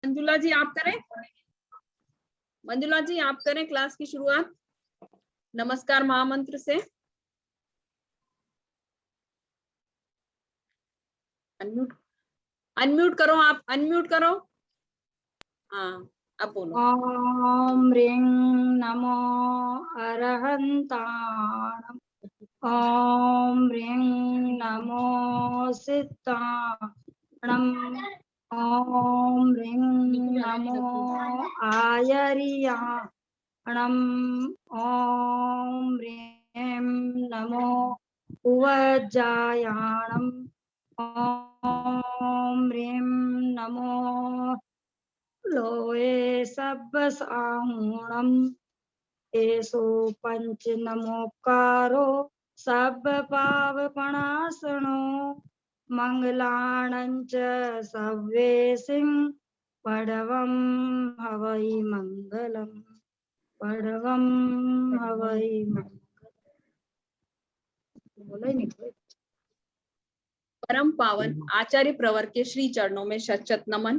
मंजुला जी आप करें, मंजुला जी आप करें क्लास की शुरुआत नमस्कार महामंत्र से। अनम्यूट अनम्यूट करो, आप अनम्यूट करो। हाँ अब बोलो। ओम ह्रीं नमो अरहन्ताणम्। ओम ह्रीं नमो सिद्धाणम्। ओम ह्रीं नमो आयर्याणम्। ओम ह्रीं नमो उवज्जायाणम्। ओम ह्रीं नमो लोये सब्बसाहूणम्। एषो पंच नमोकारो सब पावपणासनो। मंगलाणञ्च सव्येसिं पडवं हवै मंगलम्। पडवं हवै मंगलम्। बोलो ही नहीं कोई। परम पावन आचार्य प्रवर के श्री चरणों में शत शत नमन।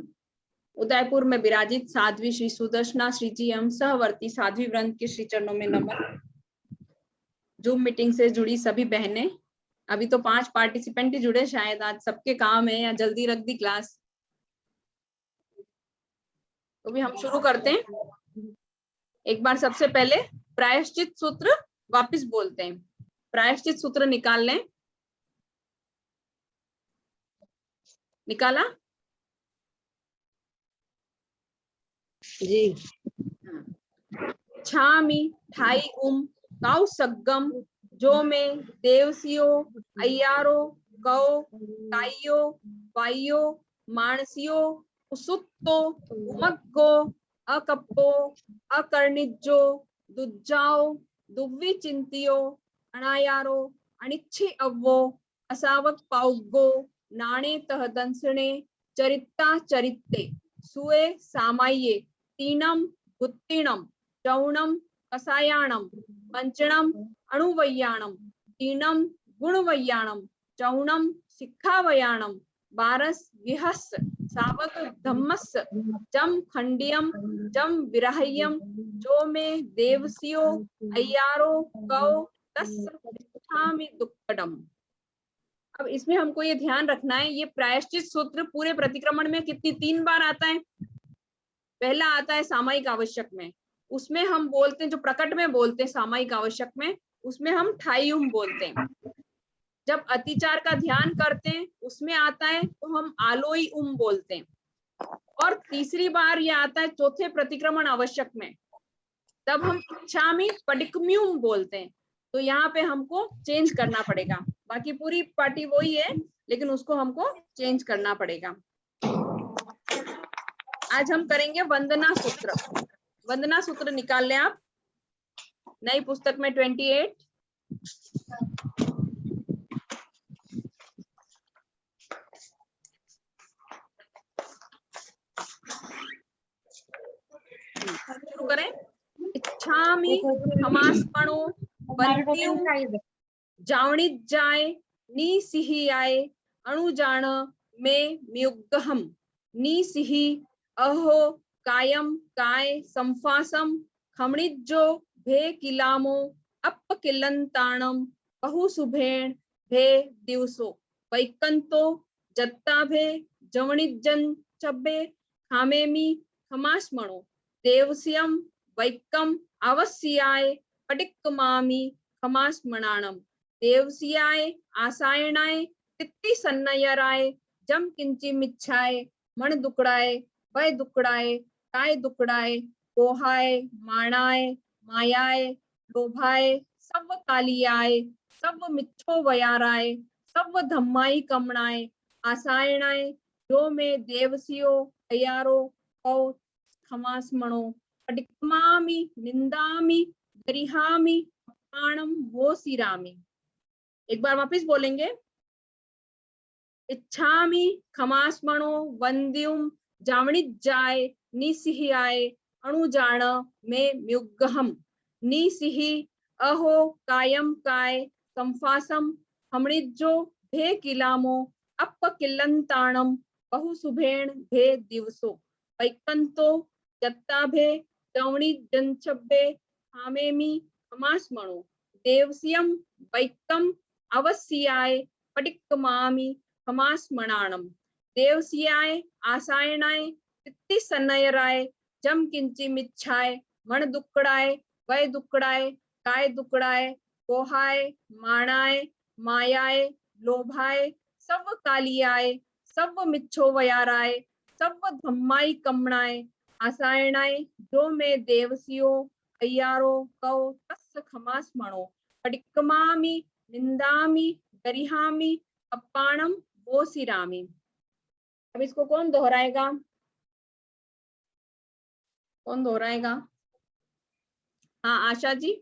उदयपुर में विराजित साध्वी श्री सुदर्शना श्री जी एवं सहवर्ती साध्वी वृंद के श्री चरणों में नमन। जूम मीटिंग से जुड़ी सभी बहनें, अभी तो 5 पार्टिसिपेंट ही जुड़े, शायद आज सबके काम है या जल्दी रख दी क्लास, तो भी हम शुरू करते हैं। एक बार सबसे पहले प्रायश्चित सूत्र वापस बोलते हैं। प्रायश्चित सूत्र निकाल लें। निकाला जी। छामी ठाई काउ सग्गम जो में देवसियो अय्यारो कौ काइयो वाइयो मानसियो उसुत्तो उमग्गो अकप्पो अकर्णिज्जो दुज्जाओ दुव्वी चिंतियो अणायारो अनिच्छी अव्वो असावक पाउग्गो नाणे तह दंसणे चरिता चरित्ते सुए सामाये तीनम गुत्तीणम चौणम कसायाणम पंचणम अणुवैयाणम तीनम गुणवैयाणम चौणम शिखावयाणम बारस विहस सावक धम्मस जम खंडियम जम विराह्यम जो में देवसियो अय्यारो कौ तस् इच्छामि दुक्कडम। अब इसमें हमको ये ध्यान रखना है, ये प्रायश्चित सूत्र पूरे प्रतिक्रमण में कितनी 3 बार आता है। पहला आता है सामायिक आवश्यक में, उसमें हम बोलते हैं, जो प्रकट में बोलते हैं सामायिक आवश्यक में, उसमें हम ठाइयुम बोलते हैं। जब अतिचार का ध्यान करते हैं उसमें आता है तो हम आलोई बोलते हैं। और तीसरी बार ये आता है चौथे प्रतिक्रमण आवश्यक में, तब हम इच्छामि पडिक्म्यूम बोलते हैं। तो यहाँ पे हमको चेंज करना पड़ेगा, बाकी पूरी पार्टी वही है लेकिन उसको हमको चेंज करना पड़ेगा। आज हम करेंगे वंदना सूत्र। वंदना सूत्र निकाल लें आप, नई पुस्तक में 28। शुरू करें। इच्छामि समास्पणो वंद्यु जावणित जाय नी सिहि आए अणुजाण में म्युग्गहम नी सिहि अहो कायम काय संफासम खमणिज्जो भे किलामो अप किलंताणम बहु सुभेण भे दिवसो वैकंतो जत्ता भे जवणिज्जन चब्बे खामेमी खमास्मणो देवस्यम वैकम आवस्याय पटिक्कमामि खमास्मणाणम देवसियाय आसायणाय तित्ति सन्नयराय जम किंची मिच्छाय मण दुकड़ाय वय दुकड़ाय काय दुकड़ाय कोहाय माणाय मायाय लोभाय सव कालियाय सव मिच्छो वयाराय सव धम्माई कमणाय आसायणाय जो में देवसियो अयारो कौ खमास्मणो पटिक्कमामि निंदामि गरिहामि अपमानम वो सिरामि। एक बार वापिस बोलेंगे। इच्छामि खमास्मणो वंद्युम जावणिज्जाय निसिहियाय अणुजाण में म्युग्गहम निसिहि अहो कायम काय संफासम हमणिज्जो भे किलामो अप किल्लंताणम बहु सुभेण भे दिवसो वैकंतो जत्ताभे जवणी जंचभे हामेमी हमास्मणो देवस्यम वैकम अवस्याय पटिक्कमामि हमास्मणाणम देवस्याय आसायनाय तित्ति सन्नयराय जम किंची मिच्छाय मण दुक्कड़ाय वय दुक्कड़ाय काय दुक्कड़ाय कोहाय माणाय मायाय लोभाय सब कालियाय सब मिच्छो वयाराय सब धम्माई कमणाय आसायणाय जो में देवसियो अय्यारो कौ तस् खमास्मणो पडिक्कमामि निंदामि गरिहामि अप्पाणम वोसिरामि। अब इसको कौन दोहराएगा? कौन दोहराएगा? हाँ आशा जी।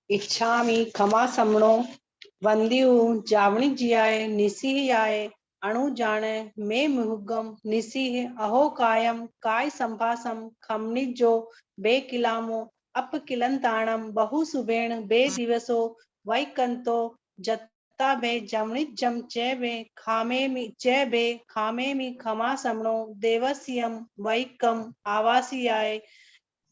इच्छामि खमा समणो वंदियु जावणी जियाय निसिहाय अणु जाने में मुहुगम निसिह अहो कायम काय संभासम खमनिजो बे किलामो अप किलंताणम बहु सुबेण बे दिवसो वैकंतो जत्ता बे जमणि जम चेबे खामे मी खमा समणो देवस्यम वैकम आवासियाय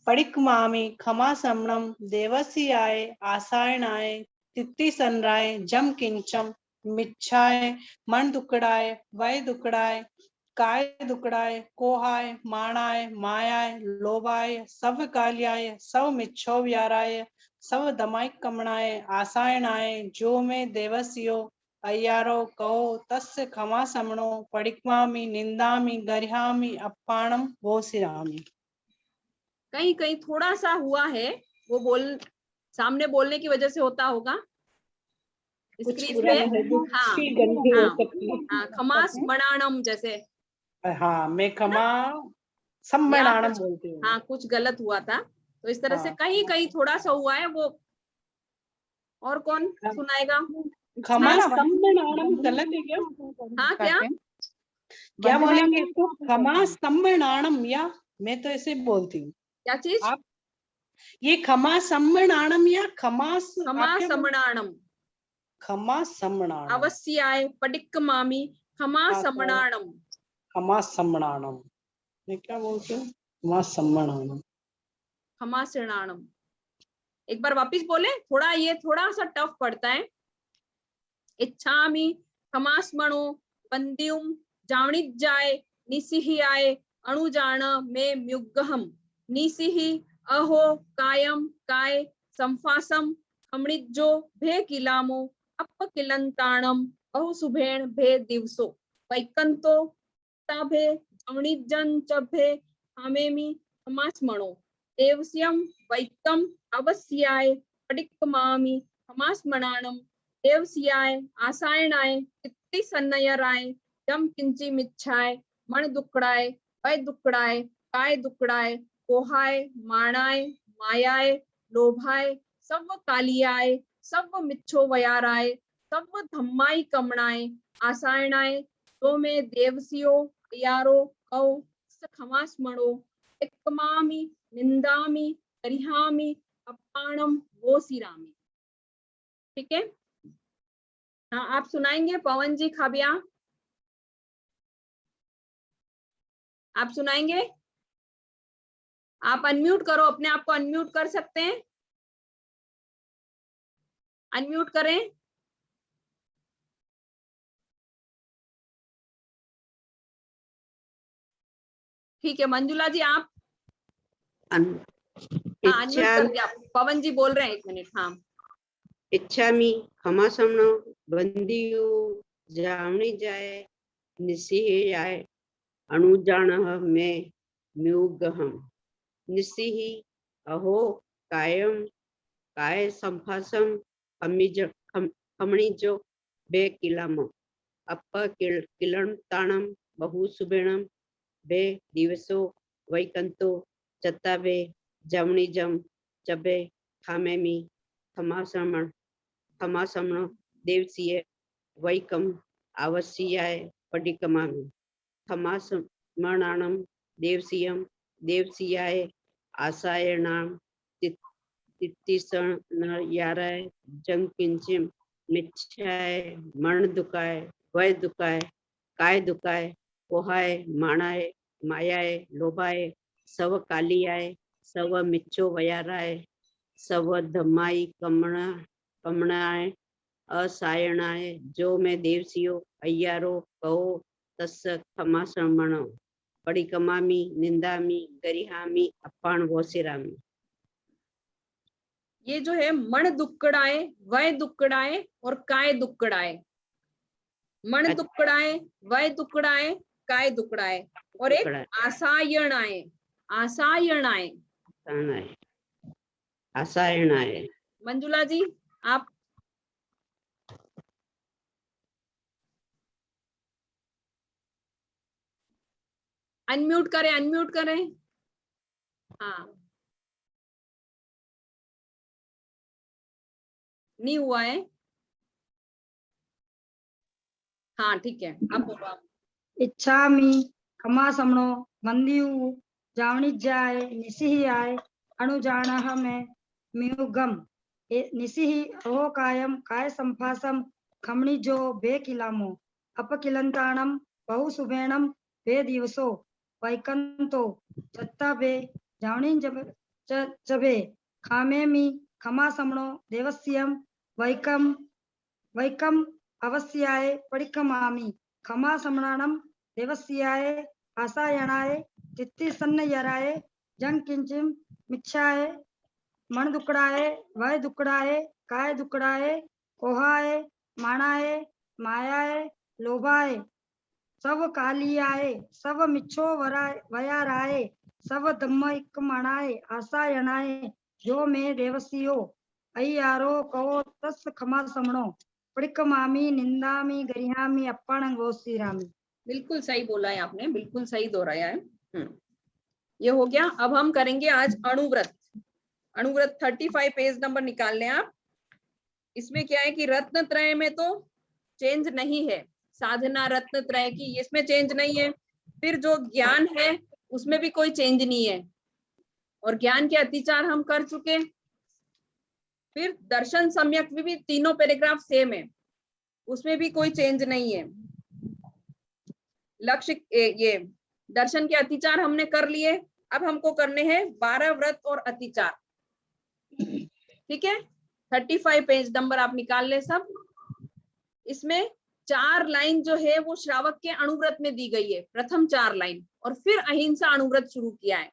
पडिक्कमामि खमा समणम देवस्याय आसायणाय तित्ति सनराय जम किंचम मिच्छाय मन दुकड़ाय वय दुकड़ाय काय दुकड़ाय कोहाय माणाय मायाय लोभाय सब कालियाय सब मिच्छो व्याराय सब दमाई कमणाय आसायणाय जो में देवस्यो अय्यारो कहो तस्य खमा समणो पडिक्कमामि निंदामि गरिहामि अप्पाणम वोसिरामि। कहीं कहीं थोड़ा सा हुआ है, वो सामने बोलने की वजह से होता होगा स्क्रीन पे। हाँ हाँ खमास मणाणम जैसे। हाँ मैं खमा सम्मणाणम बोलती हूँ। हाँ कुछ गलत हुआ था, तो इस तरह से कहीं कहीं थोड़ा सा हुआ है वो। और कौन सुनाएगा? खमा सम्मणाणम गलत है क्या? हाँ क्या क्या बोलेंगे इसको? खमा सम्मणाणम, या मैं तो ऐसे बोलती हूँ। क्या चीज? आप ये खमा सम्मणाणम या खमा समणाणम? खमा सम्मणाणम अवश्याय पडिक्कमामि खमा समणाणम। खमा सम्मणाणम मैं क्या बोलती हूँ? खमा सम्मणाणम खमा शरणाणम। एक बार वापिस बोले, ये थोड़ा सा टफ पड़ता है। इच्छामि खमास्मणो वंद्युम जावणिज्जाय निसिहियाय अणुजान में म्युग्गहम निसिहि अहो कायम काय संफासम खमणिज्जो भे किलामो अप किलंताणम अहो सुभेण भे दिवसो वैकंतो ताभे जावणिज्जन च भे हामेमि खमास्मणो देवस्यम वैकम अवस्याय पडिक्कमामि खमास्मणाणम देवस्याय आसायणाय तित्ति सन्नयराय जम किंची मिच्छाय मण दुक्कड़ाय वय दुक्कड़ाय काय दुक्कड़ाय कोहाय माणाय मायाय लोभाय सब कालियाय सब मिच्छो वयाराय सब धम्माई कमणाय आसायणाय तो में देवसियो यारो कौ खमास्मणो इक्कमामि निंदामि गरिहामि अप्पाणम वोसिरामि। ठीक है, हाँ आप सुनाएंगे पवन जी खाबिया, आप सुनाएंगे? आप अनम्यूट करो, अपने आप को अनम्यूट कर सकते हैं, अनम्यूट करें। ठीक है मंजुला जी आप अनम्यूट कर दिया। पवन जी बोल रहे हैं, 1 मिनट। हाँ इच्छामि खमासमनो बंदियु जावणी जाय निसिहाय अणुजानः में म्युग्गहम निसिहि अहो कायम काय संफासम खमणिजो बे किलामो अप किलंताणम बहु सुबेणम बे दिवसो वैकंतो चत्ताबे जमणिजम चबे खामेमी खमासमणो देवसिय वैकम आवस्याय पडिक्कमामि खमासमणाणम देवसियम देवसियाय आसायणाम तित्तिसनयाराय जंकिंचिम मिच्छाय मण दुकाय वय दुकाय काय दुखाय, पोहाय, माणाय, मायाय, लोभाय, सव कालियाय, सव मिच्छो वयाराय, सव धमाई कमणाय, असायणाय, जो मैं देवसियो अय्यारो कहो तस् खमा श्रमणो, परिकमामी, निंदामी, गरिहामी, अपान वोसिरामी। ये जो है मण दुक्कड़ाए, वय दुक्कड़ाए और काय दुक्कड़ाए। मण दुक्कड़ाए, वय दुक्कड़ाए, काय दुक्कड़ाए और एक आसायणाए। आसायणाए, आसायणाय। मंजुला जी आप अनम्यूट करें, अनम्यूट करें। हाँ, नहीं हुआ है। हाँ ठीक है, अब बोलो आप। इच्छामि खमा समणो वंदियु जावणिज्याय निसिहियाय अणुजाणः में म्युगम निसिहि अहो कायम काय संभासम खमणिजो बेकिलामो अपकिलंताणम बहुसुभेणम बे दिवसो वैकंतो चत्ता बे जावणि चबे खामेमि खमा समणो देवस्यम वैकम वैकम अवस्याय परिकमामि खमा समणानम देवस्याय आसायणाय चित्ति सन्नयराय जंग किंचिम मिच्छाय मन दुकड़ाए वय दुकड़ाए काय दुकड़ाए कोहाय माणाए मायाए लोभाए सब कालियाए सब मिच्छो वयाराए सब धम्म इक मणाए आसायणाए जो में देवसियो अय्यारो कहो तस् खमा समणो परिकमामी निंदामी गरिहामी अप्पण गोसीरामी। बिल्कुल सही बोला है आपने, बिल्कुल सही दोहराया है। ये हो गया। अब हम करेंगे आज अणुव्रत। अणुव्रत 35 पेज नंबर निकाल लें आप। इसमें क्या है कि रत्न त्रय में तो चेंज नहीं है, साधना रत्न त्रय की इसमें चेंज नहीं है। फिर जो ज्ञान है उसमें भी कोई चेंज नहीं है, और ज्ञान के अतिचार हम कर चुके। फिर दर्शन सम्यक भी तीनों पैराग्राफ सेम है, उसमें भी कोई चेंज नहीं है। लक्ष्य ये दर्शन के अतिचार हमने कर लिए। अब हमको करने हैं 12 व्रत और अतिचार। ठीक है, 35 पेज नंबर आप निकाल ले सब। इसमें 4 लाइन जो है वो श्रावक के अणुव्रत में दी गई है, प्रथम 4 लाइन, और फिर अहिंसा अणुव्रत शुरू किया है।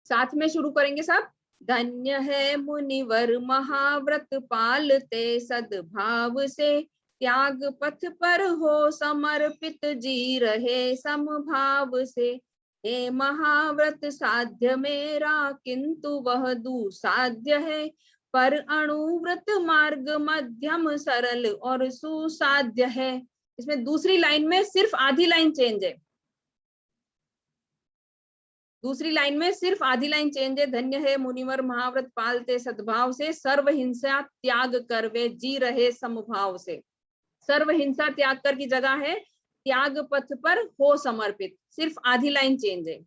साथ में शुरू करेंगे सब। धन्य है मुनिवर महाव्रत पालते सद्भाव से, त्याग पथ पर हो समर्पित जी रहे समभाव से। हे महाव्रत साध्य मेरा किंतु वह दुसाध्य है, पर अणुव्रत मार्ग मध्यम सरल और सुसाध्य है। इसमें दूसरी लाइन में सिर्फ आधी लाइन चेंज है, दूसरी लाइन में सिर्फ आधी लाइन चेंज है। धन्य है मुनिवर महाव्रत पालते सद्भाव से, सर्व हिंसा त्याग कर वे जी रहे समभाव से। सर्व हिंसा त्याग कर की जगह है त्याग पथ पर हो समर्पित, सिर्फ आधी लाइन चेंज है।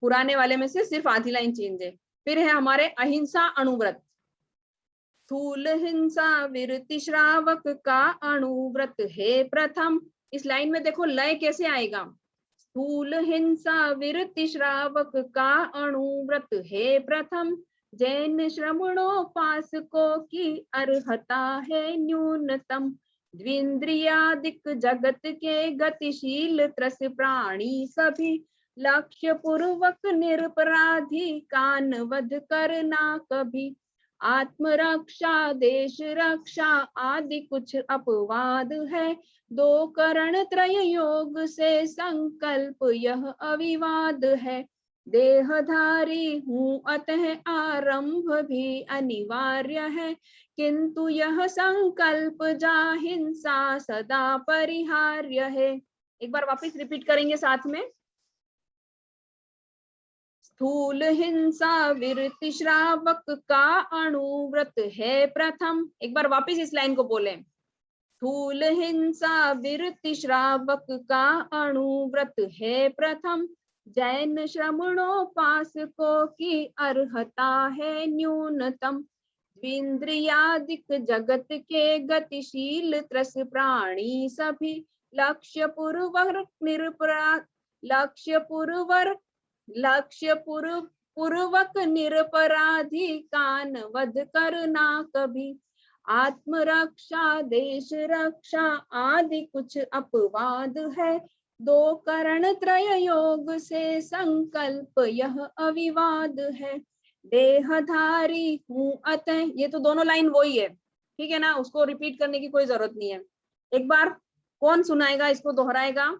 पुराने वाले में से सिर्फ आधी लाइन चेंज है। फिर है हमारे अहिंसा अणुव्रत। स्थूल हिंसा विरति श्रावक का अणुव्रत है प्रथम। इस लाइन में देखो लय कैसे आएगा। स्थूल हिंसा विरति श्रावक का अणुव्रत है प्रथम, जैन श्रमणोपासको की अर्हता है न्यूनतम। द्विंद्रियादिक जगत के गतिशील त्रस प्राणी सभी, लक्ष्य पूर्वक निरपराधी कान वध करना कभी। आत्मरक्षा देश रक्षा आदि कुछ अपवाद है, दो करण त्रय योग से संकल्प यह अविवाद है। देहधारी हूँ अतः आरंभ भी अनिवार्य है, किंतु यह संकल्प जा हिंसा सदा परिहार्य है। एक बार वापस रिपीट करेंगे साथ में। स्थूल हिंसा विरति श्रावक का अणुव्रत है प्रथम। एक बार वापस इस लाइन को बोलें। स्थूल हिंसा विरति श्रावक का अणुव्रत है प्रथम, जैन श्रमणोपासकों की अर्हता है न्यूनतम। इंद्रियादिक जगत के गतिशील त्रस प्राणी सभी लक्ष्य पूर्वक निरपराध पूर्वक निरपराधी कान वध करना कभी। आत्मरक्षा देश रक्षा आदि कुछ अपवाद है, दो करण त्रय योग से संकल्प यह अविवाद है। देहधारी हूँ अतः, ये तो दोनों लाइन वही है, ठीक है ना, उसको रिपीट करने की कोई जरूरत नहीं है। एक बार कौन सुनाएगा, इसको दोहराएगा?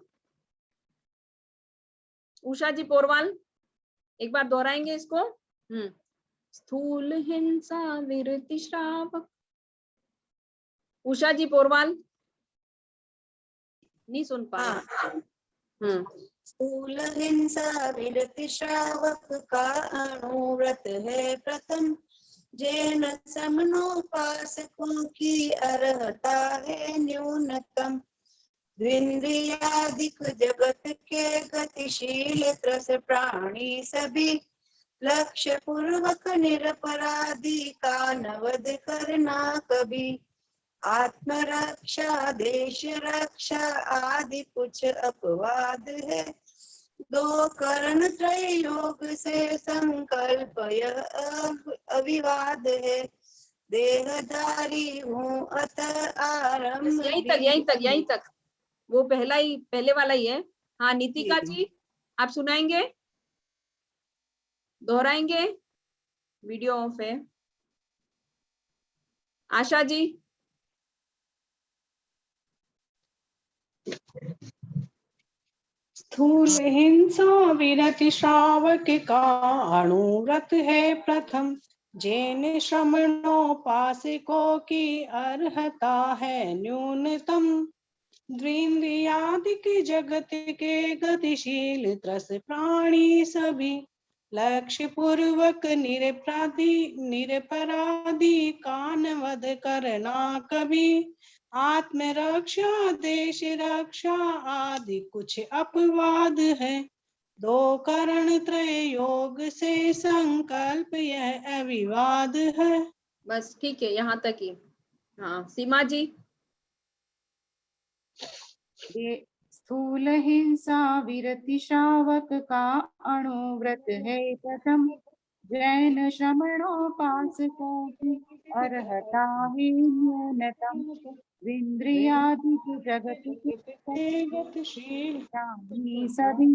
उषा जी पोरवाल एक बार दोहराएंगे इसको। स्थूल हिंसा विरति श्रावक। उषा जी पोरवाल नहीं सुन पा रहे। स्थूल हिंसा विरति श्रावक का अनुव्रत है प्रथम, जैन समनोपासकों की अर्हता है न्यूनतम। द्विंद्रियादिक जगत के गतिशील त्रस प्राणी सभी लक्ष्य पूर्वक निरपराधी का नवध करना कभी। आत्मरक्षा देश रक्षा आदि कुछ अपवाद है, दो करण त्रय योग से संकल्प यह अविवाद है। देहधारी हूँ अतः आरंभ। यहीं तक वो पहले वाला ही है। हाँ नीतिका जी आप सुनाएंगे, दोहराएंगे? वीडियो ऑफ है। आशा जी स्थूल हिंसा विरति श्रावक का अनुव्रत है प्रथम, जैन श्रमणोपासकों की अर्हता है न्यूनतम। द्विंद्रियादिक जगत के गतिशील त्रस प्राणी सभी लक्ष्य पूर्वक निरपराधी कान वध करना कभी। आत्मरक्षा देश रक्षा आदि कुछ अपवाद है, दो करण त्रय योग से संकल्प यह अविवाद है। बस ठीक है, यहाँ तक ही। हाँ सीमा जी। स्थूल हिंसा विरति श्रावक का अनुव्रत है प्रथम, जैन श्रमणोपासकों की अर्हता है न्यूनतम। इंद्रियादिक जगत के गतिशील प्राणी सभी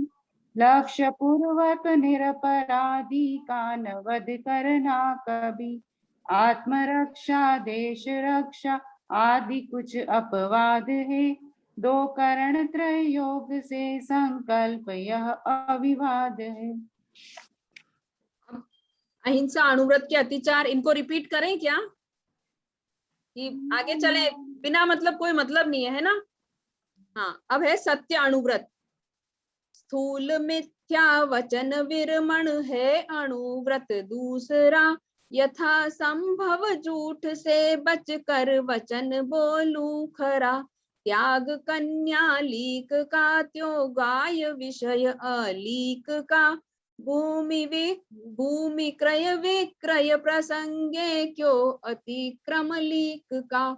लक्ष्य पूर्वक निरपराधी का नवध करना कभी। आत्मरक्षा देश रक्षा आदि कुछ अपवाद है, दो करण त्रय योग से संकल्प यह अविवाद है। अहिंसा अनुव्रत के अतिचार, इनको रिपीट करें क्या कि आगे चले? बिना मतलब कोई मतलब नहीं है ना। हाँ अब है सत्य अनुव्रत। स्थूल मिथ्या वचन विरमण है अनुव्रत दूसरा, यथा संभव झूठ से बच कर वचन बोलूं खरा। त्याग कन्या लीक का त्यो गाय विषय अलीक का, भूमि क्रय विक्रय प्रसंगे क्यों अतिक्रम लीक का।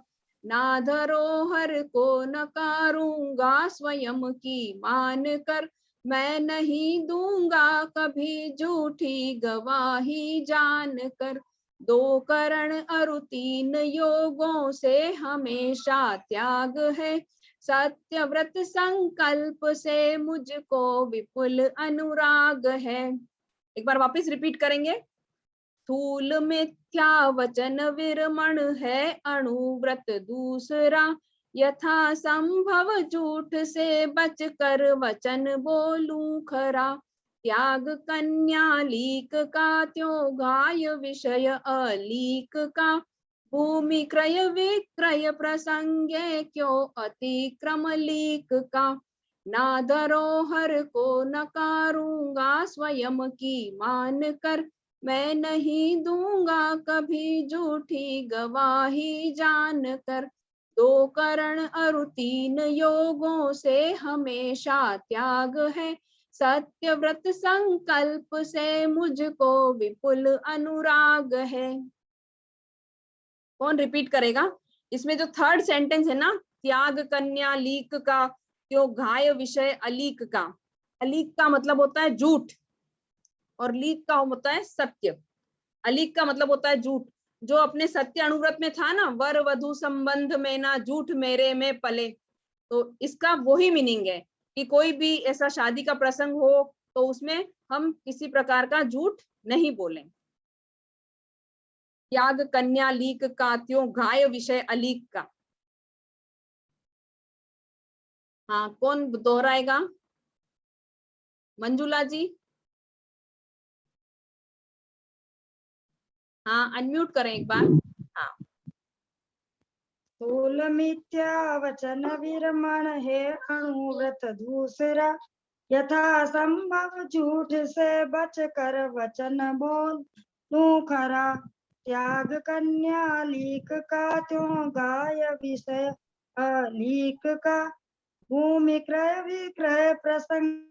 ना धरोहर को नकारूंगा स्वयं की मान कर, मैं नहीं दूंगा कभी झूठी गवाही जान कर। दो करण अरु तीन योगों से हमेशा त्याग है, सत्यव्रत संकल्प से मुझको विपुल अनुराग है। एक बार वापस रिपीट करेंगे। स्थूल मिथ्या वचन विरमण है अनुव्रत दूसरा, यथा संभव झूठ से बच कर वचन बोलूं खरा। त्याग कन्या लीक का त्यो गाय विषय अलीक का, भूमि क्रय विक्रय प्रसंगे क्यों अतिक्रम लीक का। ना धरोहर को नकारूंगा स्वयं की मान कर, मैं नहीं दूंगा कभी झूठी गवाही जान कर। दो करण अरु तीन योगों से हमेशा त्याग है, सत्यव्रत संकल्प से मुझको विपुल अनुराग है। कौन रिपीट करेगा? इसमें जो थर्ड सेंटेंस है ना, त्याग कन्या लीक का क्यों घाय विषय अलीक का। अलीक का मतलब होता है झूठ और लीक का होता है सत्य। अलीक का मतलब होता है झूठ। जो अपने सत्य अनुव्रत में था ना, वर वधु संबंध में ना झूठ मेरे में पले, तो इसका वही मीनिंग है कि कोई भी ऐसा शादी का प्रसंग हो तो उसमें हम किसी प्रकार का झूठ नहीं बोलें। त्याग कन्या लीक का त्यों घाय विषय अलीक का। हाँ, कौन दोहराएगा? मंजुला जी, हाँ अनम्यूट करें एक बार। हाँ, स्थूल मिथ्या वचन विरमण है अणुव्रत दूसरा, यथा संभव झूठ से बच कर वचन बोल तू खरा। त्याग कन्या लीक का त्यों गाय विषय अलीक का, भूमि क्रय विक्रय प्रसंग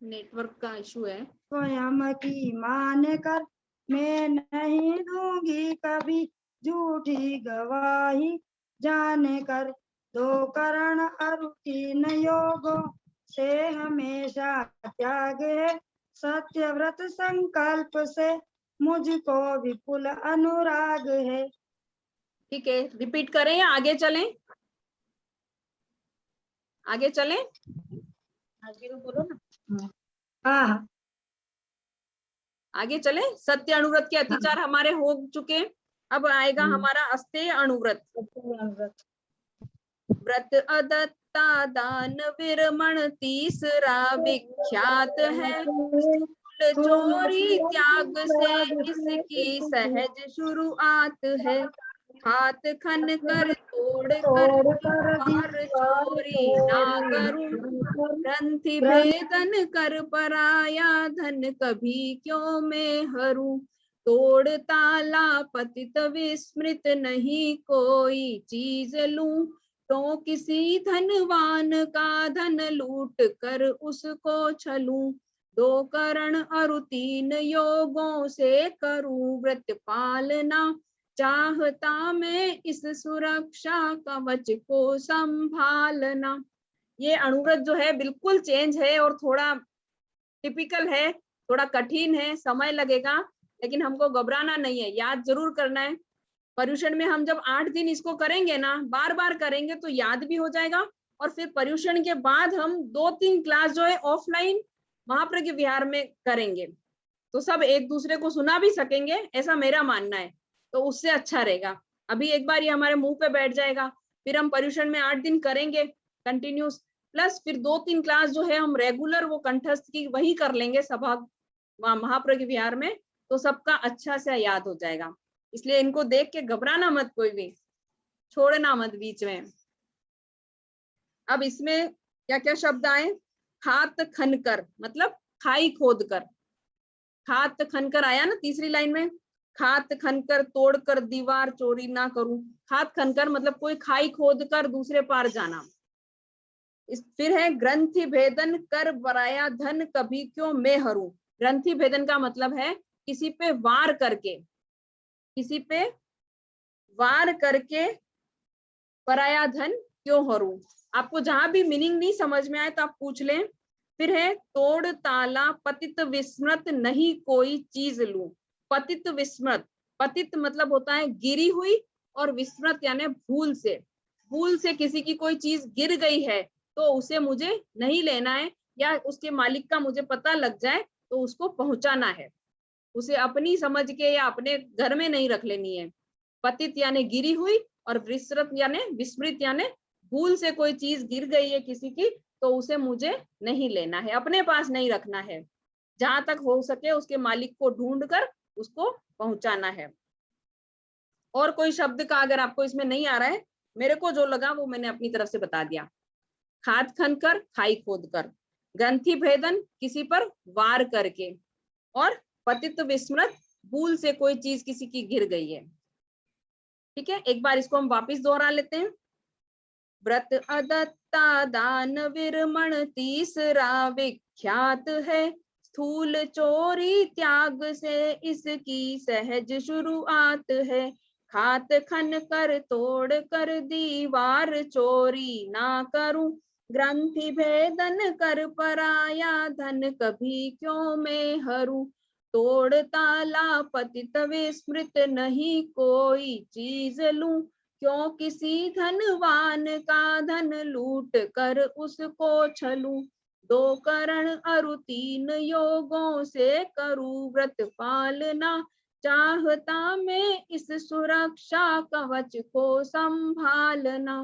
नेटवर्क का इशू है। स्वयं की मान कर मैं नहीं दूंगी कभी झूठी गवाही, जाने कर दो करण अरु तीन योगों से हमेशा त्याग है, सत्यव्रत संकल्प से मुझको विपुल अनुराग है। ठीक है, रिपीट करें या आगे चलें? आगे चलें, आगे बोलो ना। हाँ, आगे चले। सत्य अनुव्रत के अतिचार हमारे हो चुके। अब आएगा हमारा अस्तेय अनुव्रत। व्रत अदत्ता दान विरमण तीसरा विख्यात है, स्थूल चोरी त्याग से इसकी सहज शुरुआत है। हाथ खन कर तोड़ कर दीवार चोरी ना करूं, ग्रंथि भेदन कर पराया धन कभी क्यों मैं हरूं। तोड़ ताला पतित विस्मृत नहीं कोई चीज लूं, तो किसी धनवान का धन लूट कर उसको छलूं। दो करण अरु तीन योगों से करूं व्रत पालना, चाहता मैं इस सुरक्षा कवच को संभालना। ये अनुव्रत जो है बिल्कुल चेंज है और थोड़ा टिपिकल है, थोड़ा कठिन है, समय लगेगा, लेकिन हमको घबराना नहीं है, याद जरूर करना है। पर्युषण में हम जब 8 दिन इसको करेंगे ना, बार बार करेंगे तो याद भी हो जाएगा। और फिर पर्युषण के बाद हम 2-3 क्लास जो है ऑफलाइन महाप्रज्ञ विहार में करेंगे, तो सब एक दूसरे को सुना भी सकेंगे, ऐसा मेरा मानना है। तो उससे अच्छा रहेगा। अभी एक बार ये हमारे मुंह पे बैठ जाएगा, फिर हम पर्युषण में 8 दिन करेंगे कंटिन्यूस, प्लस फिर 2-3 क्लास जो है हम रेगुलर वो कंठस्थ की वही कर लेंगे सभा महाप्रज्ञ विहार में, तो सबका अच्छा से याद हो जाएगा। इसलिए इनको देख के घबराना मत, कोई भी छोड़ना मत बीच में। अब इसमें क्या क्या शब्द आए? खात खनकर मतलब खाई खोद कर। खात खनकर आया ना तीसरी लाइन में, खात खनकर तोड़कर दीवार चोरी ना करूं। खात खनकर मतलब कोई खाई खोद कर दूसरे पार जाना। फिर है ग्रंथि भेदन कर बराया धन कभी क्यों मैं हरूं। ग्रंथि भेदन का मतलब है किसी पे वार करके, किसी पे वार करके पराया धन क्यों हरूं। आपको जहां भी मीनिंग नहीं समझ में आए तो आप पूछ लें। फिर है तोड़ ताला पतित विस्मृत नहीं कोई चीज लूं। पतित विस्मृत, पतित मतलब होता है गिरी हुई, और विस्मृत यानी भूल से किसी की कोई चीज गिर गई है तो उसे मुझे नहीं लेना है, या उसके मालिक का मुझे पता लग जाए तो उसको पहुंचाना है, उसे अपनी समझ के या अपने घर में नहीं रख लेनी है। पतित यानी गिरी हुई, और विस्मृत यानी विस्मृत यानी भूल से कोई चीज गिर गई है किसी की तो उसे मुझे नहीं लेना है, अपने पास नहीं रखना है, जहां तक हो सके उसके मालिक को ढूंढ कर उसको पहुंचाना है। और कोई शब्द का अगर आपको इसमें नहीं आ रहा है, मेरे को जो लगा वो मैंने अपनी तरफ से बता दिया। खाद खनकर खाई खोद कर, ग्रंथि भेदन किसी पर वार करके, और पतित विस्मृत भूल से कोई चीज किसी की गिर गई है। ठीक है, एक बार इसको हम वापस दोहरा लेते हैं। व्रत अदत्ता दान विरमण तीसरा विख्यात है, स्थूल चोरी त्याग से इसकी सहज शुरुआत है। खात खन कर तोड़ कर दीवार चोरी ना करूं, ग्रंथि भेदन कर पराया धन कभी क्यों मैं हरूं। तोड़ ताला पतित विस्मृत नहीं कोई चीज लूं, क्यों किसी धनवान का धन लूट कर उसको छलूं। दो करण अरु तीन योगों से करूं व्रत पालना, चाहता मैं इस सुरक्षा कवच को संभालना।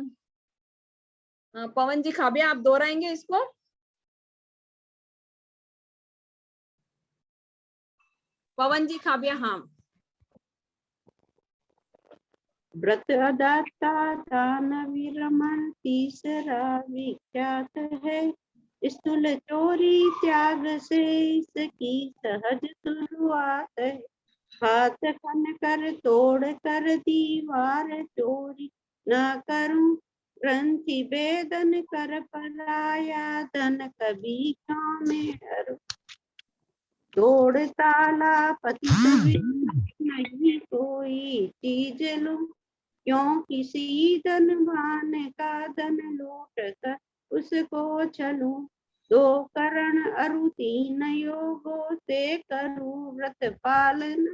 पवन जी खाबिया आप दोहराएंगे इसको। पवन जी खाबिया हाँ। व्रत अदाता दान विरमण तीसरा विख्यात है। स्थूल चोरी त्याग से इसकी सहज शुरुआत है। हाथ खन कर तोड़ कर दीवार चोरी न करूं, ग्रंथि भेदन कर पराया धन कभी क्यों मैं हरूं। तोड़ ताला पतित नहीं कोई चीज लूं, क्यों किसी धनवान का धन लूट कर उसको छलूं। दो करण अरु तीन योगों से करूं व्रत पालन,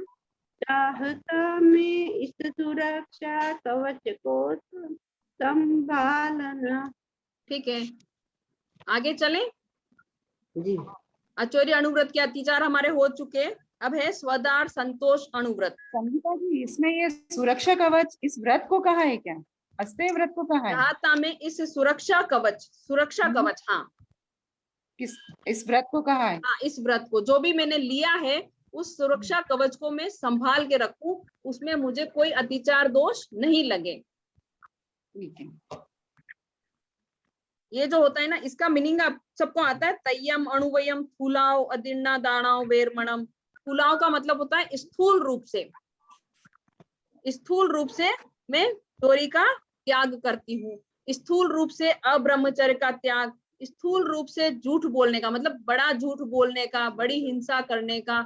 चाहता मैं इस सुरक्षा कवच को संभालना। ठीक है आगे चलें। जी आचौर्य अनुव्रत के अतिचार हमारे हो चुके। अब है स्वदार संतोष अनुव्रत। संगीता जी, इसमें ये सुरक्षा कवच इस व्रत को कहा है क्या? अस्तेय व्रत को कहा है? चाहता में इस सुरक्षा कवच हाँ किस इस व्रत को कहा है? हाँ इस व्रत को जो भी मैंने लिया है उस सुरक्षा कवच को मैं संभाल के रखूं, उसमें मुझे कोई अतिचार दोष नहीं लगे। ठीक है। ये जो होता है ना इसका मीनिंग आप सबको आता है। तय्यम अणुवयम फूलाव अदिर्णा दानाव वेरमणम। फूलाव का मतलब होता है स्थूल रूप से मैं चोरी का त्याग करती हूँ। स्थूल रूप से अब्रह्मचर्य का त्याग, स्थूल रूप से झूठ बोलने का मतलब बड़ा झूठ बोलने का, बड़ी हिंसा करने का।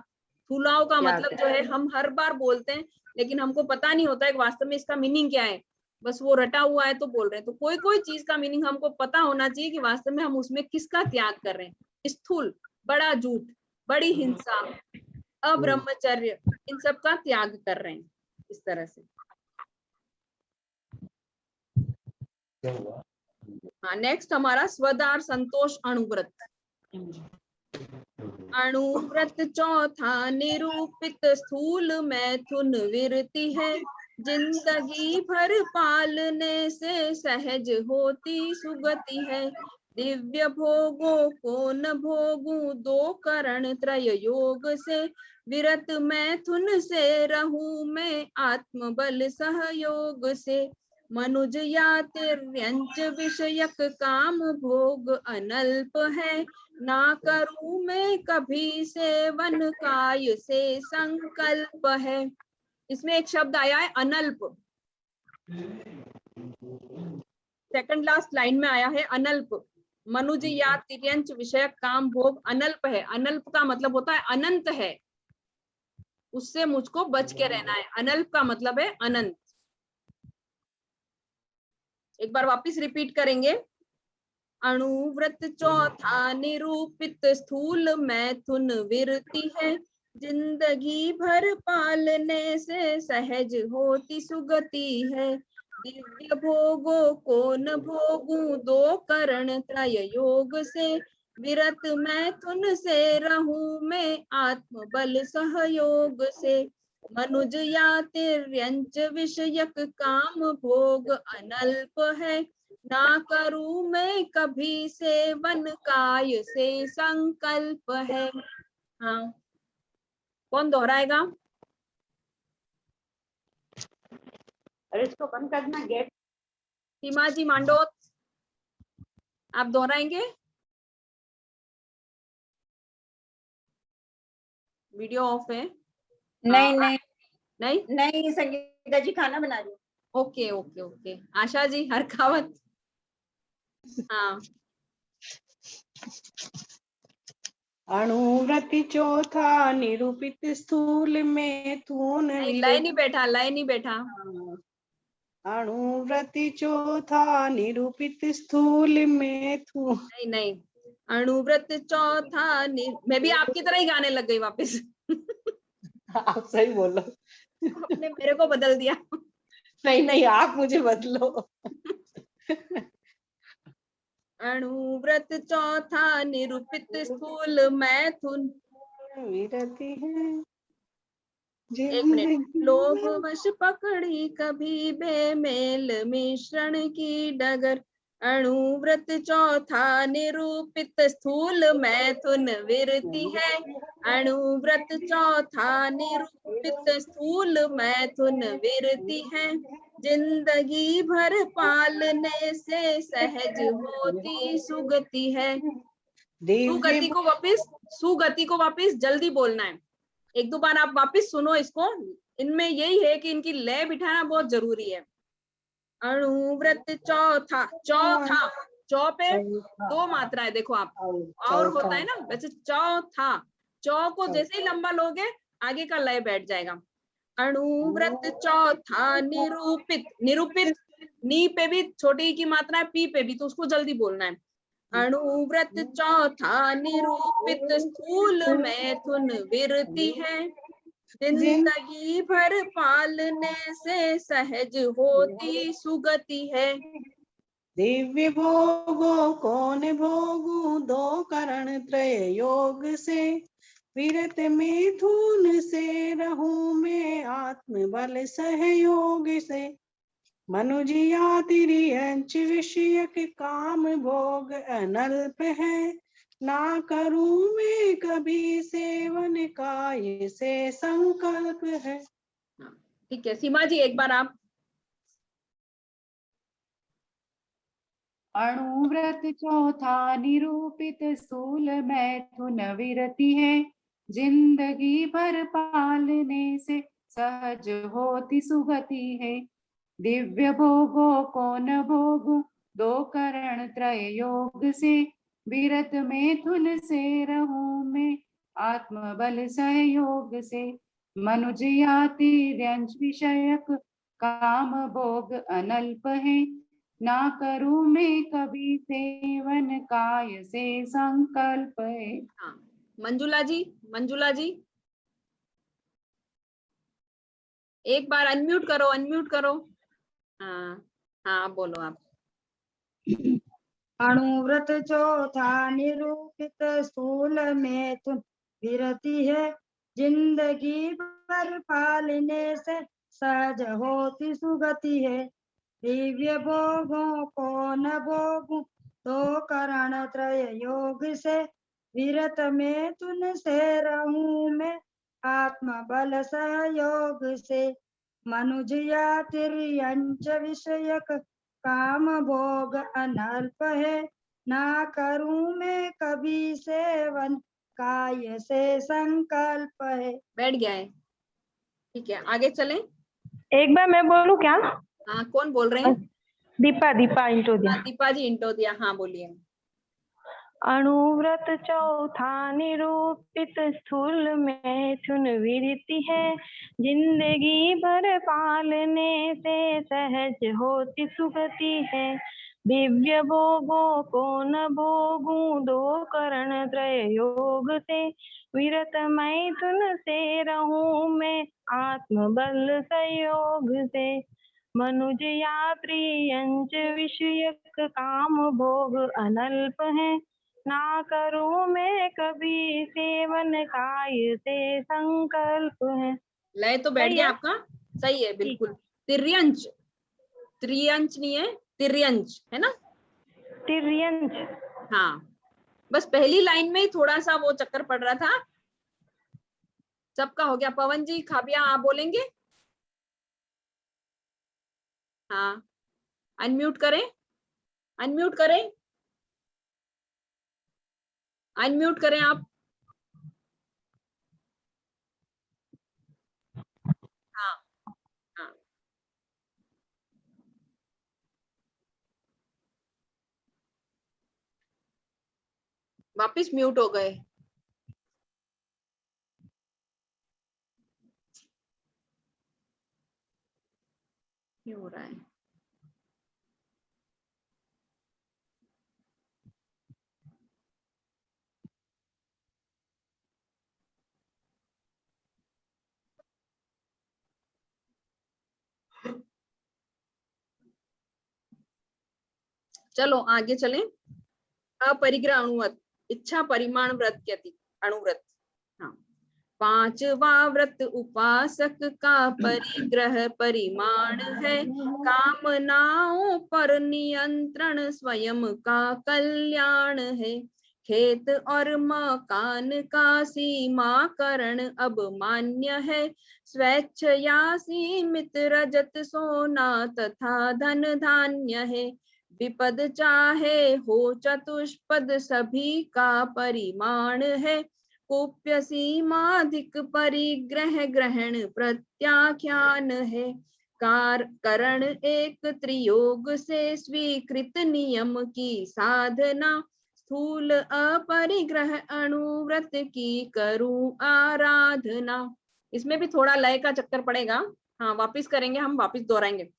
फूलाव का मतलब जो है हम हर बार बोलते हैं लेकिन हमको पता नहीं होता है कि वास्तव में इसका मीनिंग क्या है, बस वो रटा हुआ है तो बोल रहे हैं। तो कोई कोई चीज का मीनिंग हमको पता होना चाहिए कि वास्तव में हम उसमें किसका त्याग कर रहे हैं। स्थूल, बड़ा झूठ, बड़ी हिंसा, अब्रह्मचर्य, इन सब का त्याग कर रहे हैं इस तरह से। हाँ नेक्स्ट हमारा स्वदार संतोष अणुव्रत। अणुव्रत चौथा निरूपित स्थूल मैथुन विरति है। जिंदगी भर पालने से सहज होती सुगति है। दिव्य भोगों को न भोगूं दो करण त्रय योग से। विरत मैथुन से रहूं मैं आत्मबल सहयोग से। मनुज या तिर्यंच विषयक काम भोग अनल्प है। ना करूं मैं कभी सेवन काय से संकल्प है। इसमें एक शब्द आया है अनल्प, सेकंड लास्ट लाइन में आया है अनल्प। मनुज या तिर्यंच विषयक काम भोग अनल्प है। अनल्प का मतलब होता है अनंत है, उससे मुझको बच के रहना है। अनल्प का मतलब है अनंत। एक बार वापस रिपीट करेंगे। अणुव्रत चौथा निरूपित स्थूल मैथुन विरति है। जिंदगी भर पालने से सहज होती सुगति है। दिव्य भोगों को न भोगूं दो करण त्रय योग से। विरत मैथुन से रहूं मैं आत्मबल सहयोग से। मनुज या तिर्यंच विषयक काम भोग अनल्प है। ना करूं मैं कभी सेवन काय से संकल्प है। हाँ कौन दोहराएगा? अरे इसको बंद करना गेट। सीमा जी मांडोत आप दोहराएंगे? वीडियो ऑफ है। नहीं संगीता जी खाना बना रही हूँ। Okay okay okay. Asha ji Harkhawat. हाँ अणुव्रत चौथा निरूपित स्थूल मैथुन नहीं, लय नहीं बैठा, लय नहीं बैठा। अणुव्रत चौथा निरूपित स्थूल मैथुन। नहीं नहीं, अणुव्रत चौथा मैं भी आपकी तरह ही गाने लग गई वापस। आप सही बोलो। आपने मेरे को बदल दिया। नहीं नहीं, आप मुझे बदलो। अणुव्रत चौथा निरूपित स्थूल मैथुन। विरति है एक मिनट। जिंदगी लोभ में। वश पकड़ी कभी बेमेल मिश्रण की डगर। अणुव्रत चौथा निरूपित स्थूल मैथुन विरति है। अणुव्रत चौथा निरूपित स्थूल मैथुन विरति है। जिंदगी भर पालने से सहज होती सुगति है। दिव्य सुगति को वापिस जल्दी बोलना है। एक दो बार आप वापिस सुनो इसको। इनमें यही है कि इनकी लय बिठाना बहुत जरूरी है। अणुव्रत चौथा, चौथा, चौ पे दो मात्राएं देखो आप, और होता है ना, वैसे चौथा, चौ को जैसे ही लंबा लोगे आगे का लय बैठ जाएगा। अणुव्रत चौथा निरूपित, निरूपित नी पे भी छोटी की मात्रा है, पी पे भी, तो उसको जल्दी बोलना है। अणुव्रत चौथा निरूपित स्थूल मैथुन विरति है। जिंदगी भर पालने से सहज होती सुगति है। दिव्य भोगो कौन भोगू दो करण त्रय योग से। विरत मिथुन से रहूं मैं आत्म बल सहयोग से। मनुज या तिर्यंच विषयक काम भोग अनल्प है। ना करूं मैं कभी सेवन काय से संकल्प है। ठीक है, सीमा जी एक बार आप। अणुव्रत चौथा निरूपित स्थूल मैथुन विरति है। जिंदगी भर पालने से सहज होती सुगति है। दिव्य भोगो को न भोगू दो करण त्रय योग से। विरत मैथुन से रहूं मैं आत्मबल सहयोग से। मनुज या तिर्यंच विषयक काम भोग अनल्प है। ना करूं मैं कभी सेवन काय से संकल्प है। हाँ, मंजुला जी, मंजुला जी एक बार अनम्यूट करो, अनम्यूट करो। हाँ हाँ, बोलो आप। अणुव्रत चौथा निरूपित स्थूल मैथुन विरति है। जिंदगी भर पालने से सहज होती सुगति है। दिव्य भोगों को न भोगूं तो करण त्रय योग से। विरत मैथुन से रहूं मैं आत्म बल सहयोग से। मनुज या तिर्यंच विषयक काम भोग अनल्प है। ना करूं मैं कभी सेवन काय से संकल्प है। बैठ गया है, ठीक है, आगे चलें। एक बार मैं बोलूं क्या? हाँ, कौन बोल रहे हैं? दीपा, दीपा इंटोदिया। हाँ, दीपा जी इंटोदिया, हाँ बोलिए। अणुव्रत चौथा निरूपित स्थूल मैथुन विरति है। जिंदगी भर पालने से सहज होती सुगति है। दिव्य भोगों को न भोगूं दो करण त्रय योग से। विरत मैथुन से रहूं मैं आत्मबल संयोग से। मनुज यात्री अंश विषयक काम भोग अनल्प है। ना करूं मैं कभी सेवन काय से संकल्प है। लय तो बैठ सही गया है? आपका, सही है बिल्कुल। तिर्यंच, त्रियंच नहीं है, तिर्यंच है ना? तिर्यंच। हाँ, बस पहली लाइन में ही थोड़ा सा वो चक्कर पड़ रहा था। सबका हो गया। पवन जी, खाबिया आप बोलेंगे? हाँ, अनम्यूट करें, अनम्यूट करें, अनम्यूट करें आप। हाँ हाँ, वापिस म्यूट हो गए। ये हो रहा है। चलो आगे चलें। अपरिग्रह अणुव्रत, इच्छा परिमाण व्रत के अति अणुव्रत। हाँ, पांचवा व्रत उपासक का परिग्रह परिमाण है, कामनाओं पर नियंत्रण स्वयं का कल्याण है। खेत और मकान का सीमाकरण अब मान्य है, स्वेच्छया सीमित रजत सोना तथा धन धान्य है। विपद चाहे हो चतुष्पद सभी का परिमाण है, कुप्य सीमाधिक परिग्रह ग्रहण प्रत्याख्यान है। करण एक त्रियोग से स्वीकृत नियम की साधना, स्थूल अपरिग्रह अणुव्रत की करूं आराधना। इसमें भी थोड़ा लय का चक्कर पड़ेगा। हाँ, वापिस करेंगे, हम वापिस दोहराएंगे।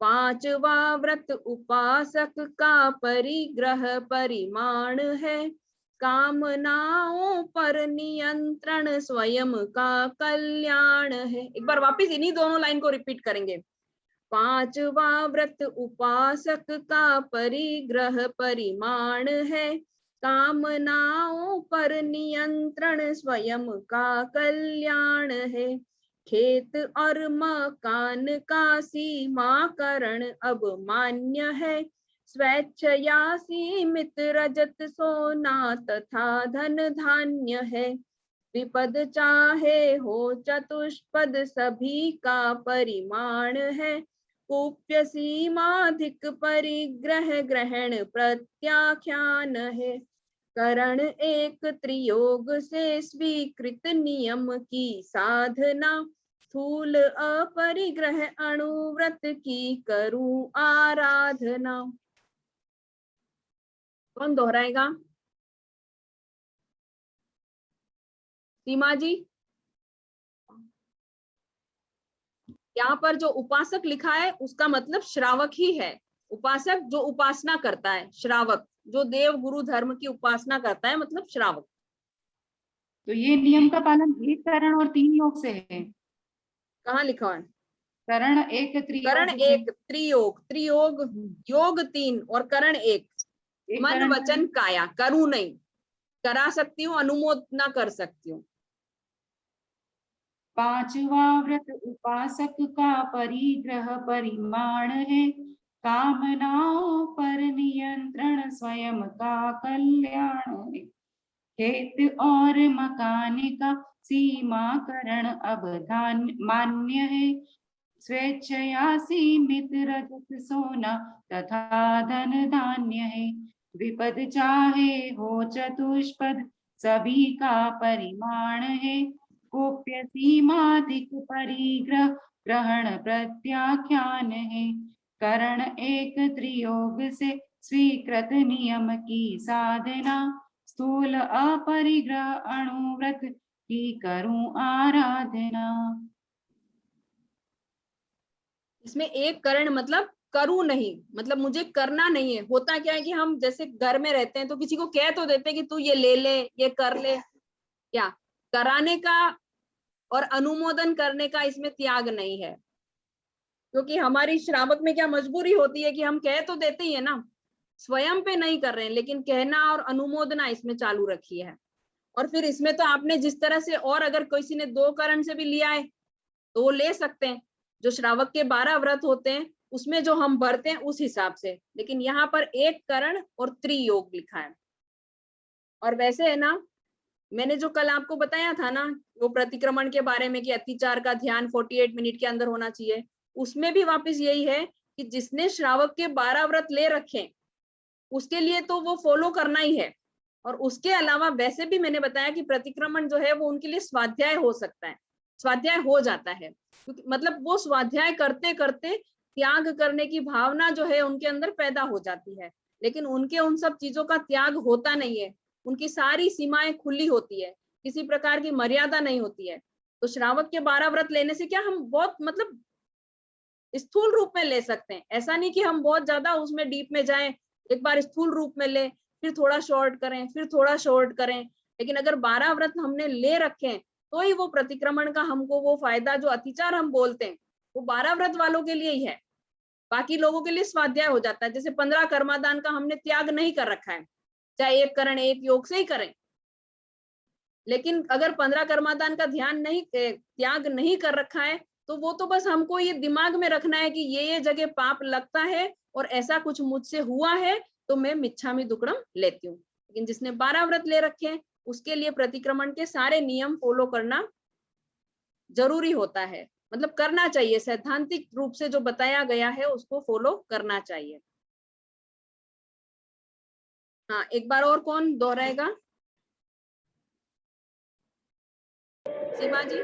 पांचवा व्रत उपासक का परिग्रह परिमाण है, कामनाओं पर नियंत्रण स्वयं का कल्याण है। एक बार वापिस इन्हीं दोनों लाइन को रिपीट करेंगे। पांचवा व्रत उपासक का परिग्रह परिमाण है, कामनाओं पर नियंत्रण स्वयं का कल्याण है। खेत और मकान का सीमाकरण अब मान्य है, स्वेच्छया सीमित रजत सोना तथा धन धान्य है। विपद चाहे हो चतुष्पद सभी का परिमाण है, कुप्य सीमाधिक परिग्रह ग्रहण प्रत्याख्यान है। करण एक त्रियोग से स्वीकृत नियम की साधना, स्थूल अपरिग्रह अणुव्रत की करूं आराधना। कौन दोहराएगा? सीमा जी। यहाँ पर जो उपासक लिखा है उसका मतलब श्रावक ही है। उपासक जो उपासना करता है, श्रावक जो देव गुरु धर्म की उपासना करता है, मतलब श्रावक। तो ये नियम का पालन एक करण और 3 योग से है। कहाँ लिखा है? करण एक त्रियोग करण से। एक त्रियोग, त्रियोग योग 3 और करण एक मन करण वचन काया। करूं नहीं, करा सकती हूँ, अनुमोदना कर सकती हूँ। पांचवा व्रत उपासक का परिग्रह परिमाण है, कामनाओं पर नियंत्रण स्वयं का कल्याण है। खेत और मकान का सीमाकरण अब मान्य है, स्वेच्छया सीमित रजत सोना तथा धन धान्य है। विपद चाहे हो चतुष्पद सभी का परिमाण है, कुप्य सीमाधिक परिग्रह ग्रहण प्रत्याख्यान है। करण एक त्रियोग से स्वीकृत नियम की साधना, स्थूल अपरिग्रह अणुव्रत की करूं आराधना। इसमें एक करण मतलब करूं नहीं, मतलब मुझे करना नहीं है। होता क्या है कि हम जैसे घर में रहते हैं तो किसी को कह तो देते हैं कि तू ये ले ले, ये कर ले। क्या कराने का और अनुमोदन करने का इसमें त्याग नहीं है, क्योंकि हमारी श्रावक में क्या मजबूरी होती है कि हम कह तो देते ही है ना, स्वयं पे नहीं कर रहे हैं, लेकिन कहना और अनुमोदना इसमें चालू रखी है। और फिर इसमें तो आपने जिस तरह से, और अगर किसी ने 2 करण से भी लिया है तो वो ले सकते हैं। जो श्रावक के 12 व्रत होते हैं उसमें जो हम भरते हैं उस हिसाब से, लेकिन यहाँ पर एक करण और त्रियोग लिखा है। और वैसे है ना, मैंने जो कल आपको बताया था ना वो प्रतिक्रमण के बारे में कि अतिचार का ध्यान 48 मिनट के अंदर होना चाहिए, उसमें भी वापस यही है कि जिसने श्रावक के 12 व्रत ले रखे उसके लिए तो वो फॉलो करना ही है। और उसके अलावा वैसे भी मैंने बताया कि प्रतिक्रमण जो है वो उनके लिए स्वाध्याय हो सकता है, स्वाध्याय हो जाता है, मतलब वो स्वाध्याय करते करते त्याग करने की भावना जो है उनके अंदर पैदा हो जाती है। लेकिन उनके उन सब चीजों का त्याग होता नहीं है, उनकी सारी सीमाएं खुली होती है, किसी प्रकार की मर्यादा नहीं होती है। तो श्रावक के 12 व्रत लेने से क्या हम बहुत मतलब स्थूल रूप में ले सकते हैं। ऐसा नहीं कि हम बहुत ज्यादा उसमें डीप में जाएं, एक बार स्थूल रूप में ले, फिर थोड़ा शॉर्ट करें, फिर थोड़ा शॉर्ट करें। लेकिन अगर 12 व्रत हमने ले रखे हैं तो ही वो प्रतिक्रमण का हमको वो फायदा, जो अतिचार हम बोलते हैं, वो 12 व्रत वालों के लिए ही है। बाकी लोगों के लिए स्वाध्याय हो जाता है। जैसे 15 कर्मादान का हमने त्याग नहीं कर रखा है, चाहे एक करण एक योग से ही करें, लेकिन अगर 15 कर्मादान का त्याग नहीं कर रखा है तो वो तो बस हमको ये दिमाग में रखना है कि ये जगह पाप लगता है और ऐसा कुछ मुझसे हुआ है तो मैं मिच्छामि दुक्कडम लेती हूँ। लेकिन जिसने 12 व्रत ले रखे हैं उसके लिए प्रतिक्रमण के सारे नियम फॉलो करना जरूरी होता है, मतलब करना चाहिए, सैद्धांतिक रूप से जो बताया गया है उसको फॉलो करना चाहिए। हाँ, एक बार और कौन दोहराएगा? सीमा जी?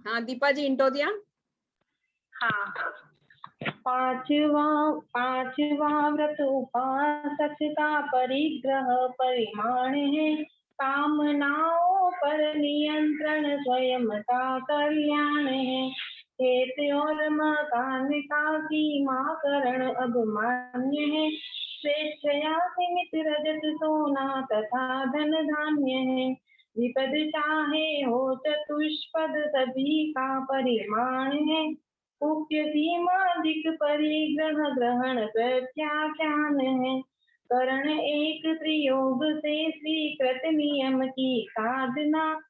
हाँ, दीपा जी इंटो दिया। हाँ, पांचवा व्रत उपासक का परिग्रह परिमाण है, कामनाओं पर नियंत्रण स्वयं का कल्याण है, खेत और मकान का सीमाकरण अब मान्य है, स्वेच्छया सीमित रजत सोना तथा धन धान्य है, विपद चाहे हो चतुष्पद सभी का परिमाण है, मुख्य सीमाधिक परिग्रह ग्रहण प्रत्याख्यान है, करण एक त्रियोग से स्वीकृत नियम की साधना,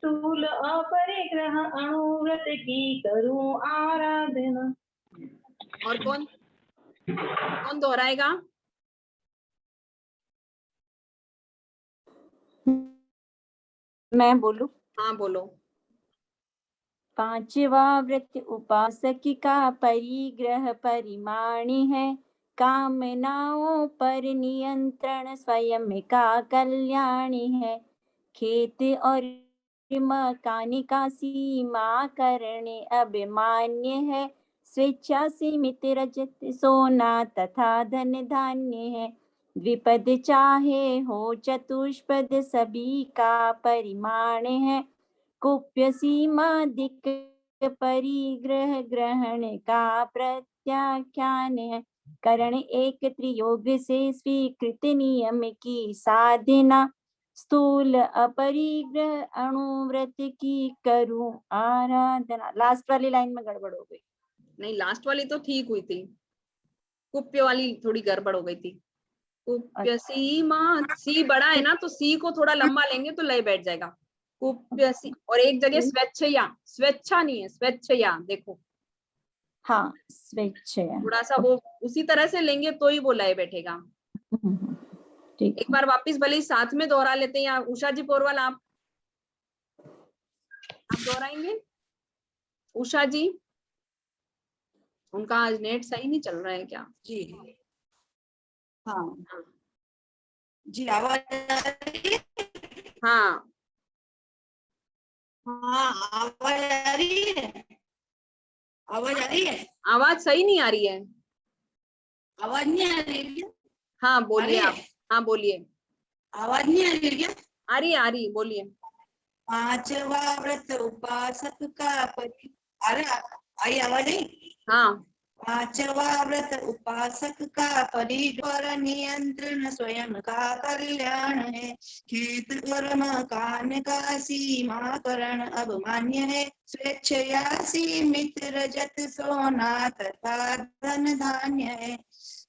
स्थूल अपरिग्रह अणुव्रत की करूं आराधना। और कौन दोहराएगा? मैं बोलूं? हाँ बोलो। पांचवा व्रत उपासक का परिग्रह परिमाणी है, कामनाओं पर नियंत्रण स्वयं का कल्याणी है, खेत और मकान का सीमा करने अभिमान्य है, स्वेच्छा सीमित रजत सोना तथा धन धान्य है, द्विपद चाहे हो चतुष्पद सभी का परिमाण है, कुप्य सीमाधिक परिग्रह ग्रहण का प्रत्याख्यान है, करण एक त्रियोग से स्वीकृत नियम की साधना, स्थूल अपरिग्रह अणुव्रत की करूं आराधना। लास्ट वाली लाइन में गड़बड़ हो गई। नहीं, लास्ट वाली तो ठीक हुई थी, कुप्य वाली थोड़ी गड़बड़ हो गई थी। कुप्य सीमा, सी बड़ा है ना तो सी को थोड़ा लंबा लेंगे तो लय बैठ जाएगा। कुप्य सी, और एक जगह स्वेच्छया, स्वेच्छा नहीं है, स्वेच्छया, देखो हाँ, स्वेच्छया, थोड़ा सा वो उसी तरह से लेंगे तो ही वो लय बैठेगा। ठीक। एक बार वापिस भले ही साथ में दोहरा लेते हैं, या उषा जी पोरवाल आप दोहराएंगे? उषा जी, उनका आज नेट सही नहीं चल रहा है क्या? जी हाँ जी, आवाज आ रही है? हाँ, हाँ, आवाज आ रही है? आवाज आ रही है? आवाज सही नहीं आ रही है। आवाज नहीं आ रही है क्या? हाँ बोलिए आप। हाँ बोलिए। आवाज नहीं आ रही है क्या? आ रही, बोलिए। पांचवा व्रत उपासक का अरे आई आवाज आई? हाँ, पांचवा व्रत उपासक का परिवार नियंत्रण स्वयं का कल्याण है, खेत और मकान का सीमाकरण अब मान्य है, स्वेच्छया सीमित रजत सोना तथा धन धान्य है,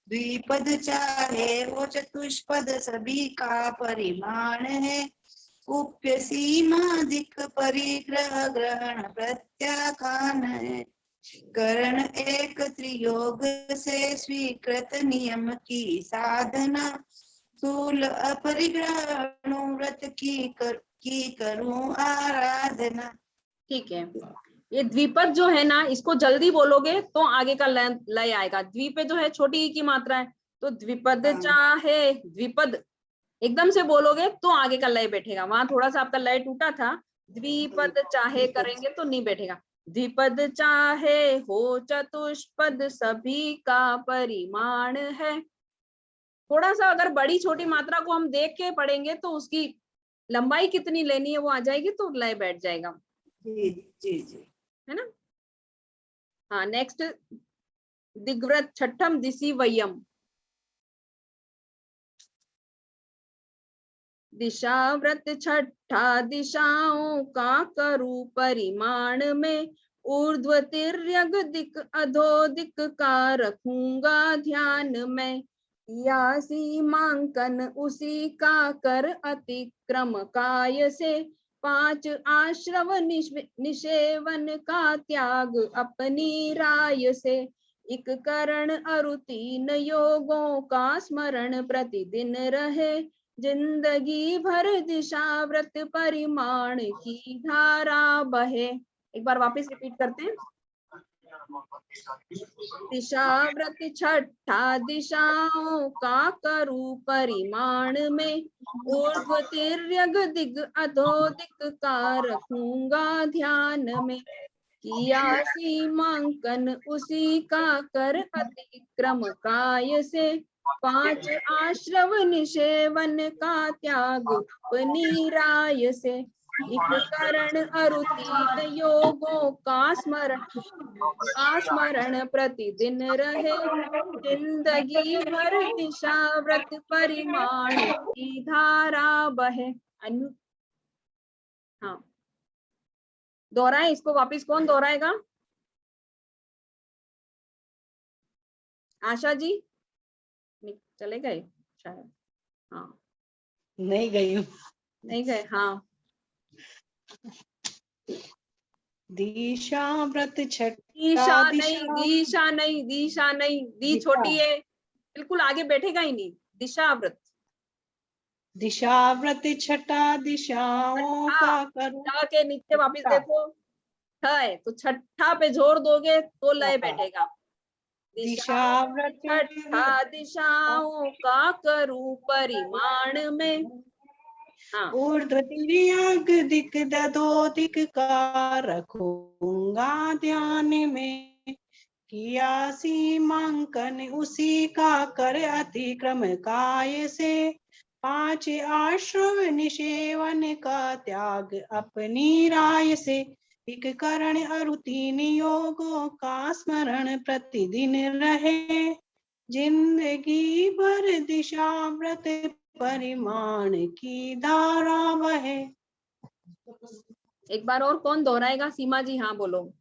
द्विपद चाहे वो चतुष्पद सभी का परिमाण है, कुप्य सीमाधिक परिग्रह ग्रहण प्रत्याख्यान है, करण एक त्रियोग से स्वीकृत नियम की साधना, स्थूल अपरिग्रह अणुव्रत की करूं आराधना। ठीक है। ये द्विपद जो है ना, इसको जल्दी बोलोगे तो आगे का लय आएगा। द्वीप जो है छोटी ई की मात्रा है, तो द्विपद चाहे, द्विपद एकदम से बोलोगे तो आगे का लय बैठेगा। वहां थोड़ा सा आपका लय टूटा था, द्विपद चाहे करेंगे तो नहीं बैठेगा। द्विपद चाहे हो चतुष्पद सभी का परिमाण है। थोड़ा सा अगर बड़ी छोटी मात्रा को हम देख के पढ़ेंगे तो उसकी लंबाई कितनी लेनी है वो आ जाएगी, तो लय बैठ जाएगा। जी जी जी, है ना? हाँ, नेक्स्ट दिग्व्रत छठम दिशि वयम। दिशाव्रत छठा दिशाओं का करूं परिमाण में, ऊर्ध्व तिर्यक दिक अधो दिक का रखूंगा ध्यान में। या सीमांकन उसी का कर अतिक्रम काय से, 5 आश्रव निषेवन का त्याग अपनी राय से। इक करण अरु 3 योगों का स्मरण प्रतिदिन रहे, जिंदगी भर दिशाव्रत परिमाण की धारा बहे। एक बार वापस रिपीट करते हैं। दिशाव्रत छठा दिशाओं का करूं परिमाण में, ऊर्ध्व तिर्यक दिग अधो दिक का रखूंगा ध्यान में। किया सीमांकन उसी का कर अतिक्रम काय से, 5 आश्रव निषेवन का त्याग अपनी राय से। इक करण अरु 3 योगों का स्मरण प्रतिदिन रहे, जिंदगी भर दिशाव्रत परिमाण की धारा बहे। हाँ, दोहराए इसको वापिस। कौन दोहराएगा? आशा जी चले गए शायद। हाँ, नहीं गई हूँ। नहीं गए। हाँ, दिशाव्रत छठा दिशा नहीं, दी छोटी है, बिल्कुल आगे बैठेगा ही नहीं। दिशाव्रत, दिशाव्रत छठा दिशाओं का करूं। के नीचे वापिस देखो है, तो छठा पे जोर दोगे तो लय बैठेगा। दिशाव्रत छठा दिशाओं का करूं परिमाण में। हाँ, ऊर्ध्व तिर्यक दिक अधो दिक का रखूंगा ध्यान में। किया सीमांकन उसी का कर अतिक्रम काय से, 5 आश्रव निषेवन का त्याग अपनी राय से। इक करण अरु 3 योगों का स्मरण प्रतिदिन रहे, जिंदगी भर दिशाव्रत परिमाण की धारा बहे। एक बार और कौन दोहराएगा? सीमा जी, हाँ बोलो।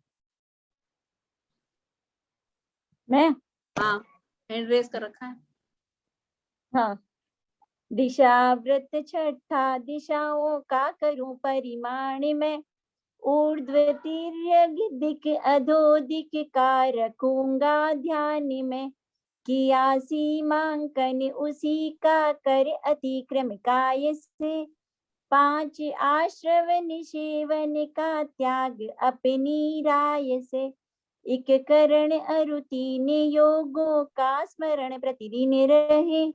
मैं? हाँ, हैंड रेस कर रखा है। हाँ। दिशाव्रत छठा दिशाओं का करूं परिमाण में, ऊर्ध्व तिर्यक दिक अधो दिक का रखूंगा ध्यान में। किया सीमांकन उसी का कर अतिक्रम काय से, 5 आश्रव निषेवन का त्याग अपनी राय से। इक करण अरु 3 योगों का स्मरण प्रतिदिन रहे,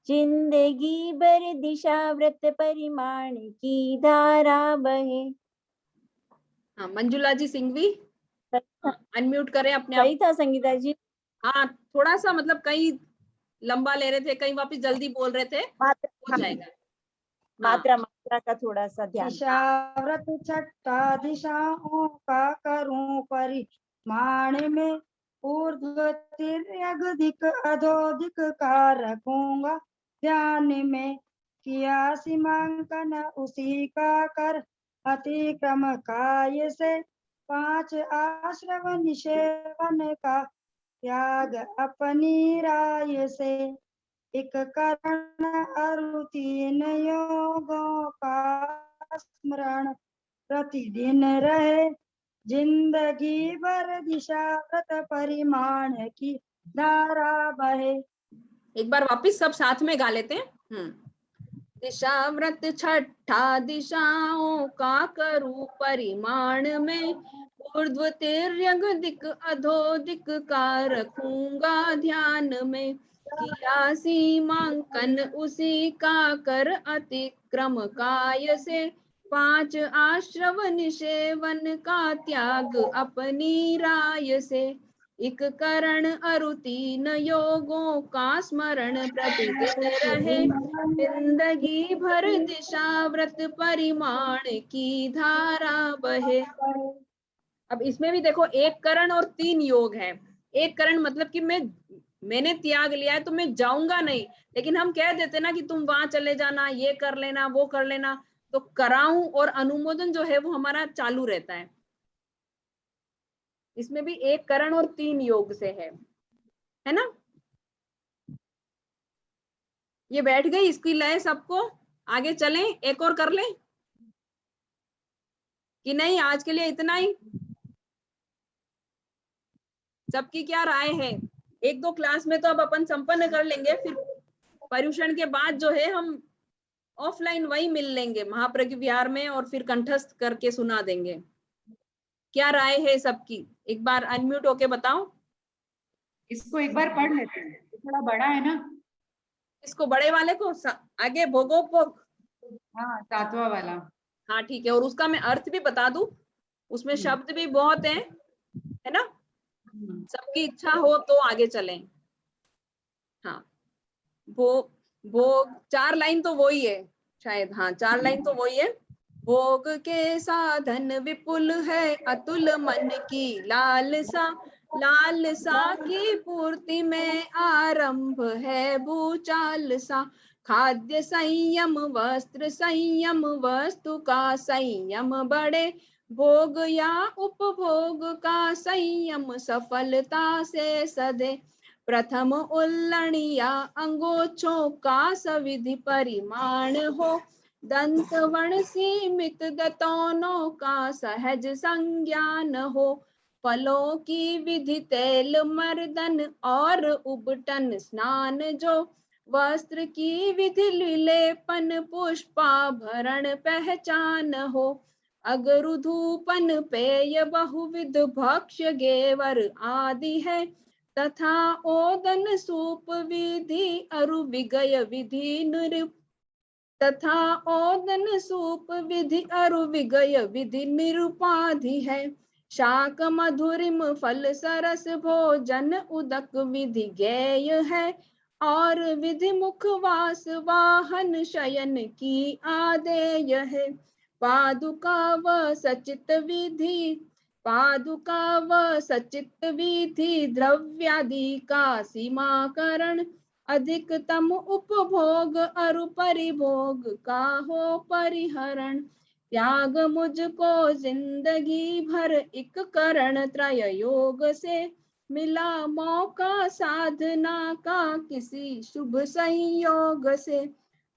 जिंदगी भर दिशाव्रत परिमाण की धारा बहे। हाँ, मंजुला जी सिंघवी अनम्यूट करें अपने आप। सही था संगीता जी। हाँ, थोड़ा सा मतलब कहीं लंबा ले रहे थे, कहीं वापस जल्दी बोल रहे थे, हो जाएगा। मात्रा का थोड़ा सा ध्यान। दिशाव्रत छठा दिशाओं का करूं परिमाण में, ऊर्ध्व तिर्यक दिक अधो दिक का रखूंगा ध्यान में। किया सीमांकन उसी का कर अतिक्रम काय से, 5 आश्रव निषेवन का त्याग अपनी राय से। इक करण अरु 3 योगों का स्मरण प्रतिदिन रहे, जिंदगी भर दिशाव्रत परिमाण की धारा बहे। एक बार वापिस सब साथ में गा लेते हैं। दिशाव्रत छठा दिशाओं का करूं परिमाण में, ऊर्ध्व तिर्यक दिक अधो दिक का रखूंगा ध्यान में। किया सीमांकन उसी का कर अतिक्रम काय से, 5 आश्रव निषेवन का त्याग अपनी राय से। इक करण अरु 3 योगों का स्मरण प्रतिदिन रहे, जिंदगी भर दिशाव्रत परिमाण की धारा बहे। अब इसमें भी देखो 1 करण और 3 योग है, एक करण मतलब कि मैंने त्याग लिया है तो मैं जाऊंगा नहीं, लेकिन हम कह देते ना कि तुम वहां चले जाना, ये कर लेना, वो कर लेना, तो कराऊं और अनुमोदन जो है वो हमारा चालू रहता है। इसमें भी एक करण और 3 योग से है ना। ये बैठ गई इसकी लय सबको, आगे चलें, एक और कर लें कि नहीं, आज के लिए इतना ही। सबकी क्या राय है? 1-2 क्लास में तो अब अपन संपन्न कर लेंगे, फिर पर्युषण के बाद जो है हम ऑफलाइन वही मिल लेंगे महाप्रज्ञ विहार में, और फिर कंठस्थ करके सुना देंगे। क्या राय है सबकी? एक बार अनम्यूट होके बताओ। इसको एक बार पढ़ लेते हैं, ये थोड़ा बड़ा है ना। इसको बड़े वाले को आगे भोगो भोग। हाँ, 7वां वाला। हाँ ठीक है, और उसका मैं अर्थ भी बता दूं, उसमें शब्द भी बहुत है ना। सबकी इच्छा हो तो आगे चलें। हाँ, भोग भोग 4 लाइन तो वही है शायद, हाँ 4 लाइन तो वही है। भोग के साधन विपुल है, अतुल मन की लालसा, लालसा की पूर्ति में आरंभ है भूचाल सा। खाद्य संयम, वस्त्र संयम, वस्तु का संयम बढ़े, भोग या उपभोग का संयम सफलता से सदे। प्रथम उल्लणिया अंगोछों का सविधि परिमाण हो, दंत वर्ण सीमित दतौनों का सहज संज्ञान हो। फलों की विधि तेल मर्दन और उबटन स्नान जो, वस्त्र की विधि लेपन पुष्पाभरण पहचान हो। अगरु धूपन पेय बहुविध भक्ष्य गेवर आदि है, तथा ओदन सूप विधि अरु विगय विधि निरूप, तथा ओदन सूप विधि अरु विगय विधि निरुपाधि है। शाक मधुरिम फल सरस भोजन उदक विधि ज्ञेय है, और विधि मुखवास वाहन शयन की आदेय है। पादुका व सचित विधि, पादुका व सचित विधि द्रव्यादि का सीमाकरण, अधिकतम उपभोग अरु परिभोग का हो परिहरण। त्याग मुझको जिंदगी भर इक करण त्रय योग से, मिला मौका साधना का किसी शुभ संयोग से।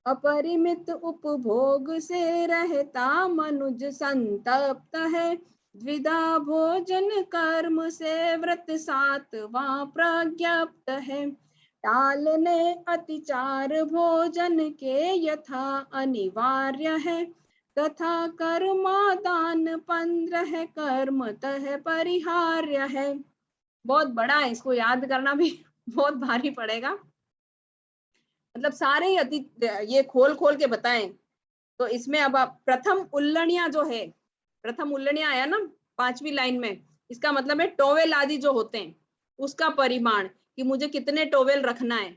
अपरिमित उपभोग से रहता मनुज संतप्त है, द्विधा भोजन कर्म से व्रत 7वां प्रज्ञप्त है। टालने अतिचार भोजन के यथा अनिवार्य है, तथा कर्मादान 15 कर्मतः परिहार्य है। बहुत बड़ा है, इसको याद करना भी बहुत भारी पड़ेगा, मतलब सारे ही अति ये खोल खोल के बताएं। तो इसमें अब आप प्रथम उल्लणिया जो है, प्रथम उल्लणिया आया ना 5वीं लाइन में, इसका मतलब है टोवेल आदि जो होते हैं उसका परिमाण, कि मुझे कितने टोवेल रखना है।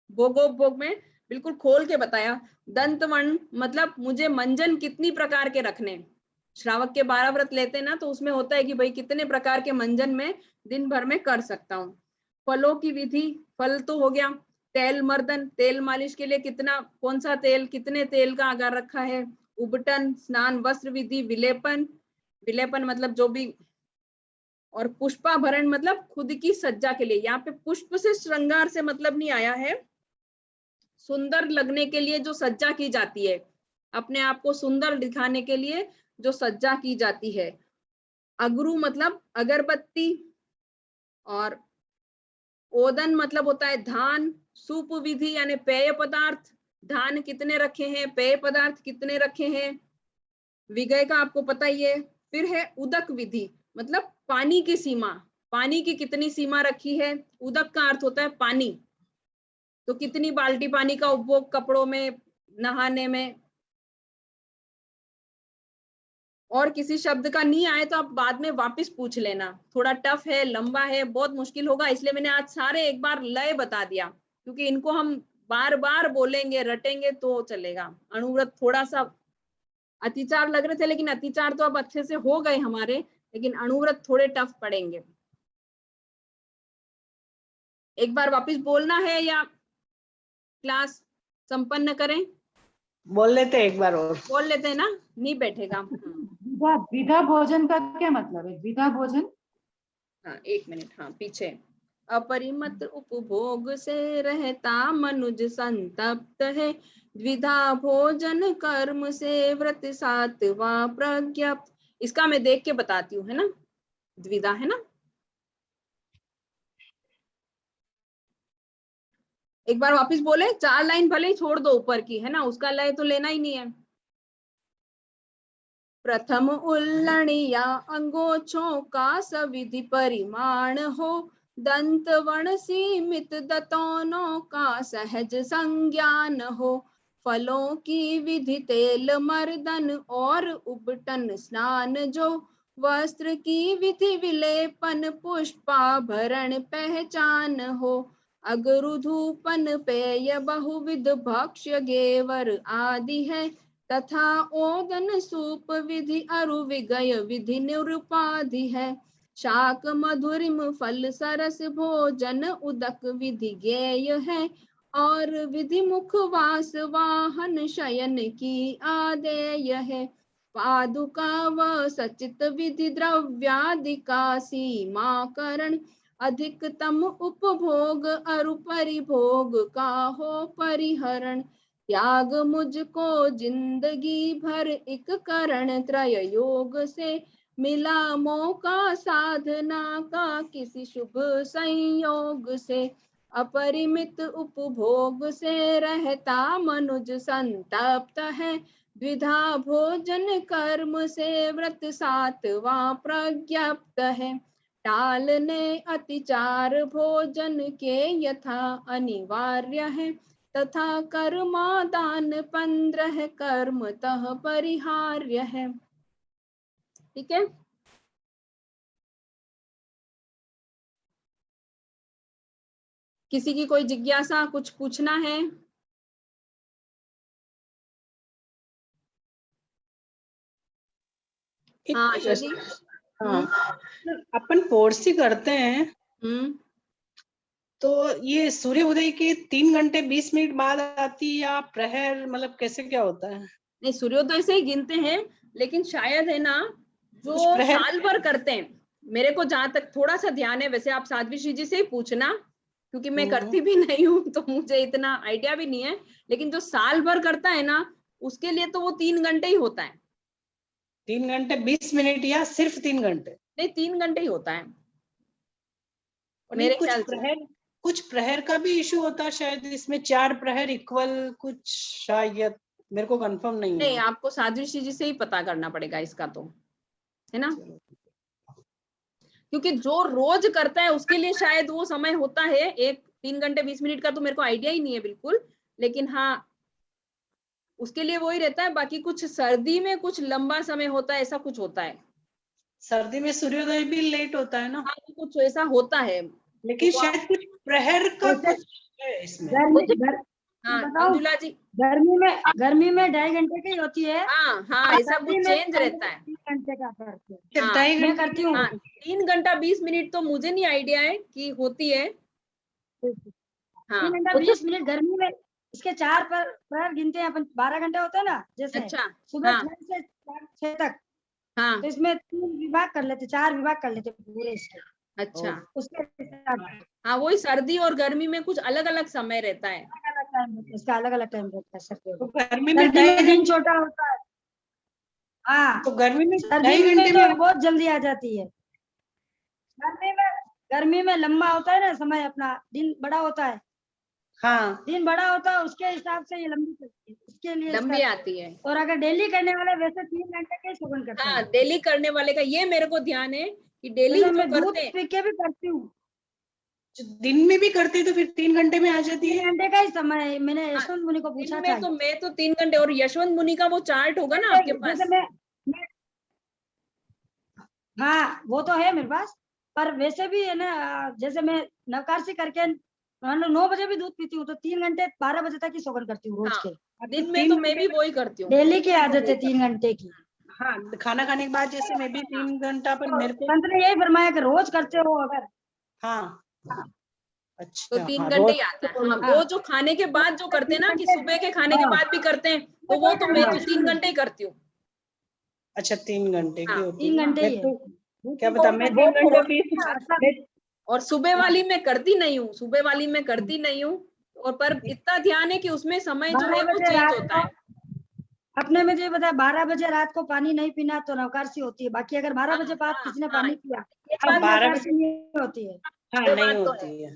भोगोपभोग में बिल्कुल खोल के बताया। दंतवर्ण मतलब मुझे मंजन कितनी प्रकार के रखने, श्रावक के 12 व्रत लेते हैं ना, तो उसमें होता है कि भाई कितने प्रकार के मंजन में दिन भर में कर सकता हूँ। फलों की विधि, फल तो हो गया। तेल मर्दन, तेल मालिश के लिए कितना, कौन सा तेल, कितने तेल का आगार रखा है। उबटन स्नान, वस्त्र विधि, विलेपन, विलेपन मतलब जो भी, और पुष्पाभरण मतलब खुद की सज्जा के लिए। यहाँ पे पुष्प से श्रृंगार से मतलब नहीं आया है, सुंदर लगने के लिए जो सज्जा की जाती है, अपने आप को सुंदर दिखाने के लिए जो सज्जा की जाती है। अगरू मतलब अगरबत्ती, और ओदन मतलब होता है धान। सूप विधि यानी पेय पदार्थ, धान कितने रखे हैं, पेय पदार्थ कितने रखे हैं। विगय का आपको पता ही है। फिर है उदक विधि, मतलब पानी की सीमा, पानी की कितनी सीमा रखी है। उदक का अर्थ होता है पानी, तो कितनी बाल्टी पानी का उपभोग कपड़ों में, नहाने में। और किसी शब्द का नहीं आए तो आप बाद में वापस पूछ लेना, थोड़ा टफ है, लंबा है, बहुत मुश्किल होगा, इसलिए मैंने आज सारे एक बार लय बता दिया, क्योंकि इनको हम बार बार बोलेंगे, रटेंगे तो चलेगा। अणुव्रत थोड़ा सा अतिचार लग रहे थे, लेकिन अतिचार तो अब अच्छे से हो गए हमारे, लेकिन अणुव्रत थोड़े टफ पड़ेंगे। एक बार वापस बोलना है या क्लास संपन्न करें? बोल लेते हैं एक बार और। बोल लेते हैं ना, नहीं बैठेगा। द्विधा द्विधा भोजन का क्या मतलब है? द्विधा भोजन, हाँ एक मिनट, हाँ पीछे। अपरिमित उपभोग से रहता मनुज संतप्त है, द्विधा भोजन कर्म से व्रत सातवा प्रज्ञप्त। इसका मैं देख के बताती हूँ, है ना, द्विधा है ना। एक बार वापस बोले, 4 लाइन भले ही छोड़ दो ऊपर की, है ना, उसका लय तो लेना ही नहीं है। प्रथम उल्लणिया अंगोछों का सविधि परिमाण हो, दंत वर्ण सीमित दतौनों का सहज संज्ञान हो, फलों की विधि तेल मर्दन और उबटन स्नान जो, वस्त्र की विधि विलेपन पुष्पाभरण पहचान हो, अगरुधूपन पेय बहुविध भक्ष्य गेवर आदि है, तथा ओदन सूप विधि अरु विगय विधि निरुपाधि है, शाक मधुरिम फल सरस भोजन उदक विधि गेय है, और विधि मुख वास वाहन शयन की आदेय है, पादुका व सचित विधि द्रव्यादि का सीमाकरण, अधिकतम उपभोग अरु परिभोग का हो परिहरण, त्याग मुझको जिंदगी भर एक करण त्रय योग से, मिला मौका साधना का किसी शुभ संयोग से, अपरिमित उपभोग से रहता मनुज संतप्त है, द्विधा भोजन कर्म से व्रत सातवां प्रज्ञप्त है, टालने अतिचार भोजन के यथा अनिवार्य है, तथा कर्मादान 15 कर्मतः परिहार्य है। ठीक है, किसी की कोई जिज्ञासा, कुछ पूछना है? हाँ आशा जी। हाँ, अपन पोर्सी करते हैं तो ये सूर्य उदय के 3 घंटे 20 मिनट बाद आती है या प्रहर, मतलब कैसे क्या होता है? नहीं, सूर्योदय से ही गिनते हैं, लेकिन शायद है ना जो कुछ प्रहर साल भर करते हैं, मेरे को जहां तक थोड़ा सा ध्यान है, वैसे आप साध्वी श्री जी से ही पूछना, क्योंकि मैं करती भी नहीं हूँ तो मुझे इतना आइडिया भी नहीं है, लेकिन जो साल भर करता है ना उसके लिए तो वो 3 घंटे ही होता है। 3 घंटे 20 मिनट या सिर्फ 3 घंटे? नहीं, 3 घंटे ही होता है और मेरे कुछ ख्याल से। प्रहर, कुछ प्रहर का भी इशू होता है शायद, इसमें 4 प्रहर इक्वल कुछ, शायद मेरे को कंफर्म नहीं नहीं, है। आपको साध्वी श्री जी से ही पता करना पड़ेगा इसका तो, है ना, क्योंकि जो रोज करता है उसके लिए शायद वो समय होता है। एक 3 घंटे 20 मिनट का तो मेरे को आइडिया ही नहीं है बिल्कुल, लेकिन हाँ उसके लिए वो ही रहता है। बाकी कुछ सर्दी में कुछ लंबा समय होता है, ऐसा कुछ होता है। सर्दी में सूर्योदय भी लेट होता है ना? हाँ, कुछ ऐसा होता है, लेकिन तो शायद कुछ प्रहर का कुछ है इसमें। हाँ बताओ, मंजुला जी। गर्मी में 2.5 घंटे की होती है, हाँ हाँ, ऐसा कुछ चेंज रहता है। 3 घंटे का करते हैं। हाँ, 2.5 मैं घंटे करती हूँ। हाँ 3 घंटा 20 मिनट तो मुझे नहीं आइडिया है कि होती है। हाँ 3 घंटा 20 मिनट गर्मी में। इसके 4 पर गिनते हैं अपन, 12 घंटे होते हैं ना, जैसे अच्छा, सुबह हाँ 6 से 6 तक, हाँ तो इसमें 3 विभाग कर लेते, 4 विभाग कर लेते पूरे इसके। अच्छा, उसके हिसाब से हाँ वही सर्दी और गर्मी में कुछ अलग अलग समय रहता है। अलग-अलग टाइम रहता है, इसका अलग-अलग टाइम रहता है सर्दियों तो में। गर्मी में सर्दी 2.5 में दिन घंटे, छोटा होता है। हाँ, तो गर्मी में सर्दी 2.5 में घंटे तो में। बहुत जल्दी आ जाती है। गर्मी में लंबा होता है ना समय, अपना दिन बड़ा होता है, हाँ, दिन बड़ा होता है, उसके हिसाब से ये लंबी चलती है, इसके लिए लंबी इसका। आती है। और अगर डेली करने वाले वैसे 3 घंटे के शोधन करते हाँ हैं। डेली करने वाले का ये मेरे को ध्यान है कि डेली जैसे जो मैं दूध करते हैं। पी के भी करती हूँ, जो दिन में भी करते हैं तो फिर 3 घंटे में आ जाती 3 है। घंटे का ही समय है। मैंने हाँ, यशवंत मुनि को दिन पूछा था। में तो मैं तो 3 घंटे, और यशवंत मुनि का वो चार्ट होगा ना आपके पास। जैसे मैं हाँ वो तो है मेरे पास, पर वैसे भी है ना, जैसे मैं नवकार्सी करके मान लो 9 बजे भी दूध पीती हूँ, तो 3 घंटे 12 बजे तक ही शोधन करती हूँ रोज हाँ, के। दिन में तो मैं भी वही करती हूँ। डेली की आदत है 3 घंटे की। हाँ, खाना खाने के बाद जैसे मैं भी 3 घंटा, पर तो मेरे को। संत ने यही फरमाया कि रोज करते हो अगर, हाँ, अच्छा, तो 3 हाँ, घंटे रोज ही आता है। हाँ, वो जो खाने के बाद जो करते हैं ना, कि सुबह के खाने के हाँ। बाद भी करते हैं, तो वो तो मैं तो हाँ। 3 घंटे ही करती हूँ। अच्छा 3 घंटे की हाँ, होती 3 है। घंटे मैं ही है। तो क्या बता, मैं 3 घंटे भी और सुबह वाली मैं करती नहीं हूँ, सुबह वाली मैं करती नहीं हूँ। और पर इतना ध्यान है कि उसमें समय जो 12 है वो बजे चेंज रात होता है। को अपने में जो बता 12 बजे रात को पानी नहीं पीना तो नवकारसी होती है। बाकी अगर 12 बजे बाद हाँ, किसी ने हाँ, पानी पिया ये तो बात 12 नवकारसी नहीं होती है। हाँ ये नहीं बात तो है। होती है।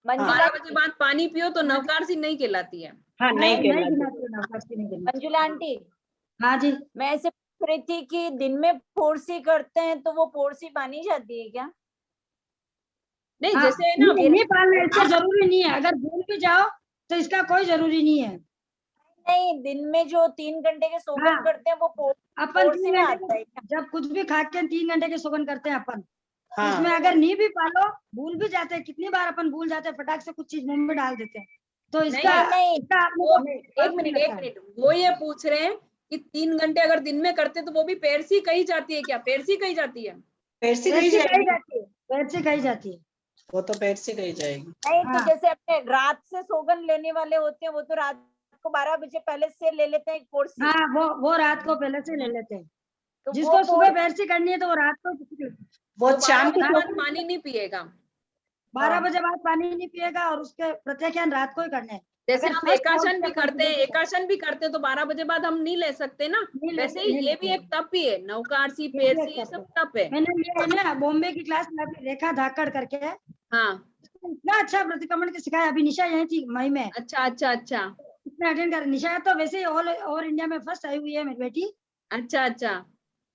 मंजुला 12 बजे बाद पानी पियो तो नवकारसी नहीं कहलाती है। हाँ नहीं नहीं कहलाती। गिनाती है, नवकारसी नहीं गिनाती। मंजुला आंटी, हाँ जी। मैं ऐसे पूछ रही थी कि दिन में फोर्सी करते हैं तो वो फोर्सी मानी जाती है क्या? नहीं, हाँ, जैसे है ना, नहीं पालना इसका जरूरी नहीं है। अगर भूल भी जाओ तो इसका कोई जरूरी नहीं है। नहीं, दिन में जो 3 घंटे के सोगन हाँ। करते हैं वो अपन फोर्सी 3 में घंटे आता है के जब कुछ भी खा के 3 घंटे के सोगन करते हैं अपन, तो हाँ उसमें अगर नहीं भी पालो, भूल भी जाते हैं, कितनी बार अपन भूल जाते हैं, फटाक से कुछ चीज मुंह में डाल देते हैं, तो इसका नहीं, इसका आपने वो को एक मिनट, वो ये पूछ रहे हैं कि 3 घंटे अगर दिन में करते तो वो भी पेरसी कही जाती है क्या? पेरसी कही जाती है? पेट से कही पैर से कही जाएगी, जाती है, पैर से कही जाती है। वो तो पेट से कही जाएगी। नहीं तो हाँ। जैसे अपने रात से सोगन लेने वाले होते हैं वो तो रात को 12 बजे पहले से ले लेते हैं एक फोर्सी। हाँ, वो रात को पहले से ले लेते हैं। तो जिसको वो सुबह पैर से करनी है तो वो रात को वो तो शाम 12 को बजे बाद पानी नहीं पिएगा। 12 बजे बाद पानी नहीं पिएगा और उसके प्रत्याख्यान रात को ही करने हैं। जैसे अगर हम फर्स्ट एकाशन राउंड भी से अपन करते हैं, सुबह एकाशन भी करते हैं तो 12 बजे बाद हम नहीं ले सकते ना। नहीं लेते- वैसे ही नहीं ये भी लेते एक तप ही है, नवकारसी, ये भी पेरसी, एक ये तप सब है। तप है। मैंने ये है ना बॉम्बे की क्लास में अभी रेखा धाकड़ करके है, हाँ, इतना अच्छा प्रतिक्रमण के सिखाया। अभी निशा यही थी मई में, अच्छा अच्छा अच्छा इसने अटेंड कर। निशा तो वैसे ही ऑल ओवर इंडिया में फर्स्ट आई हुई है मेरी बेटी। अच्छा अच्छा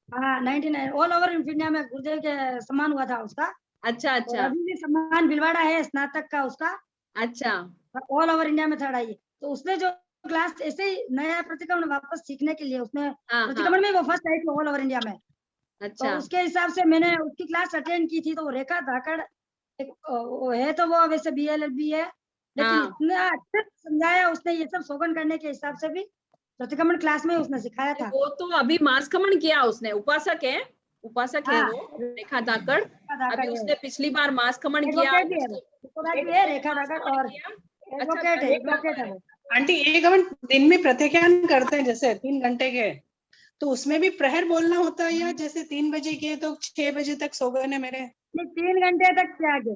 हाँ 99 ऑल ओवर इंडिया में गुरुदेव के सम्मान हुआ था उसका। अच्छा और अच्छा अभी भी सम्मान भिलवाड़ा है स्नातक का उसका, अच्छा ऑल ओवर इंडिया में थर्ड आई है। तो उसने जो क्लास ऐसे ही नया प्रतिक्रमण वापस सीखने के लिए उसने हाँ प्रतिक्रमण हाँ में वो फर्स्ट आई थी ऑल ओवर इंडिया में। तो अच्छा उसके हिसाब से मैंने उसकी क्लास अटेंड की थी। तो वो रेखा धाकड़ एक वो है, तो वो वैसे BLLB है, लेकिन हाँ। इतना अच्छा समझाया उसने ये सब सोगन करने के हिसाब से भी। प्रतिक्रमण क्लास में उसने सिखाया था। वो तो अभी मास्कमण किया उसने, उपासक है, उपासक है हाँ, वो रेखा धाकड़। रेखा धाकड़ अभी है, उसने पिछली बार मास्कमण किया, एडवोकेट भी है वो, उसको भी है रेखा धाकड़ और अच्छा एडवोकेट है, अच्छा एडवोकेट है वो। आंटी एक अपन दिन में प्रत्याख्यान करते हैं जैसे 3 घंटे के, तो उसमें भी प्रहर बोलना होता है या जैसे 3 बजे के तो 6 बजे तक सो गए ना मेरे? नहीं 3 घंटे तक त्याग है,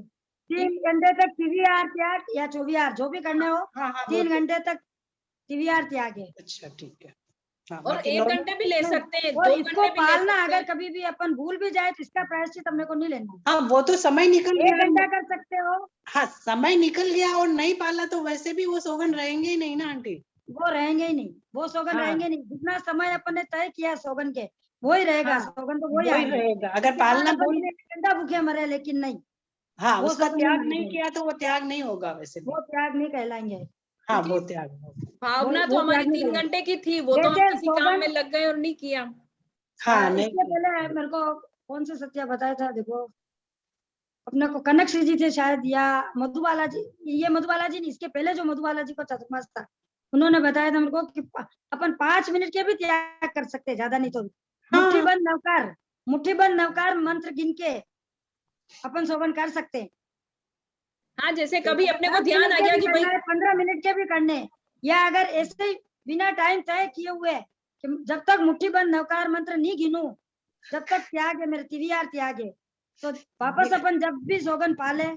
3 घंटे तक TVR त्याग या 24R जो भी करने हो, हाँ हाँ 3 घंटे तक TVR त्याग है। अच्छा ठीक है। हाँ और बाकी 1 नॉर्मल घंटे भी ले सकते हैं, और 2 इसको घंटे भी ले पालना, सकते अगर हैं। कभी भी अपन भूल भी जाए तो इसका प्रायश्चित अपने को नहीं लेना। हाँ वो तो समय निकल 1 गया। घंटा कर सकते हो, हाँ समय निकल गया और नहीं पाला तो वैसे भी वो सोगन रहेंगे ही नहीं ना आंटी। वो रहेंगे ही नहीं, वो सोगन हाँ। रहेंगे नहीं। जितना समय अपन ने तय किया सोगन के वही रहेगा, हाँ, सोगन तो वही वही आएंगे। रहेगा। अगर पालना अपन भूल 1 घंटा भूखे मरे लेकिन नहीं, हाँ वो उसका सोगन त्याग नहीं नहीं मानेंगे, किया तो वो त्याग नहीं होगा वैसे भी। वो त्याग नहीं कहलाएंगे। हाँ वो त्याग होगा। भावना तो वो हमारी त्याग नहीं 3 करेंगे। घंटे की थी, वो तो हम जैसे किसी काम सोगन में लग गए और नहीं किया। हाँ नहीं इससे पहले मेरे को कौन से सत्या बताया था, देखो अपने को कनक श्री जी थे शायद या मधुबाला जी, ये मधुबाला जी नहीं, इसके पहले जो मधुबाला जी को चातुर्मास था उन्होंने बताया था मेरे को कि अपन 5 मिनट के भी त्याग कर सकते हैं, ज्यादा नहीं तो भी। हाँ। मुट्ठी बंद नवकार मंत्र गिन के अपन सोगन कर सकते हैं। हाँ, जैसे कभी अपने को 10 ध्यान मिनट आ के गया भी कि भाई करना है, 15 मिनट के भी करने हैं। या अगर ऐसे ही बिना टाइम तय किए हुए कि जब तक मुट्ठी बंद नवकार मंत्र नहीं गिनू जब तक त्याग है, मेरे TVR त्याग है, तो वापस अपन जब भी सोगन पाले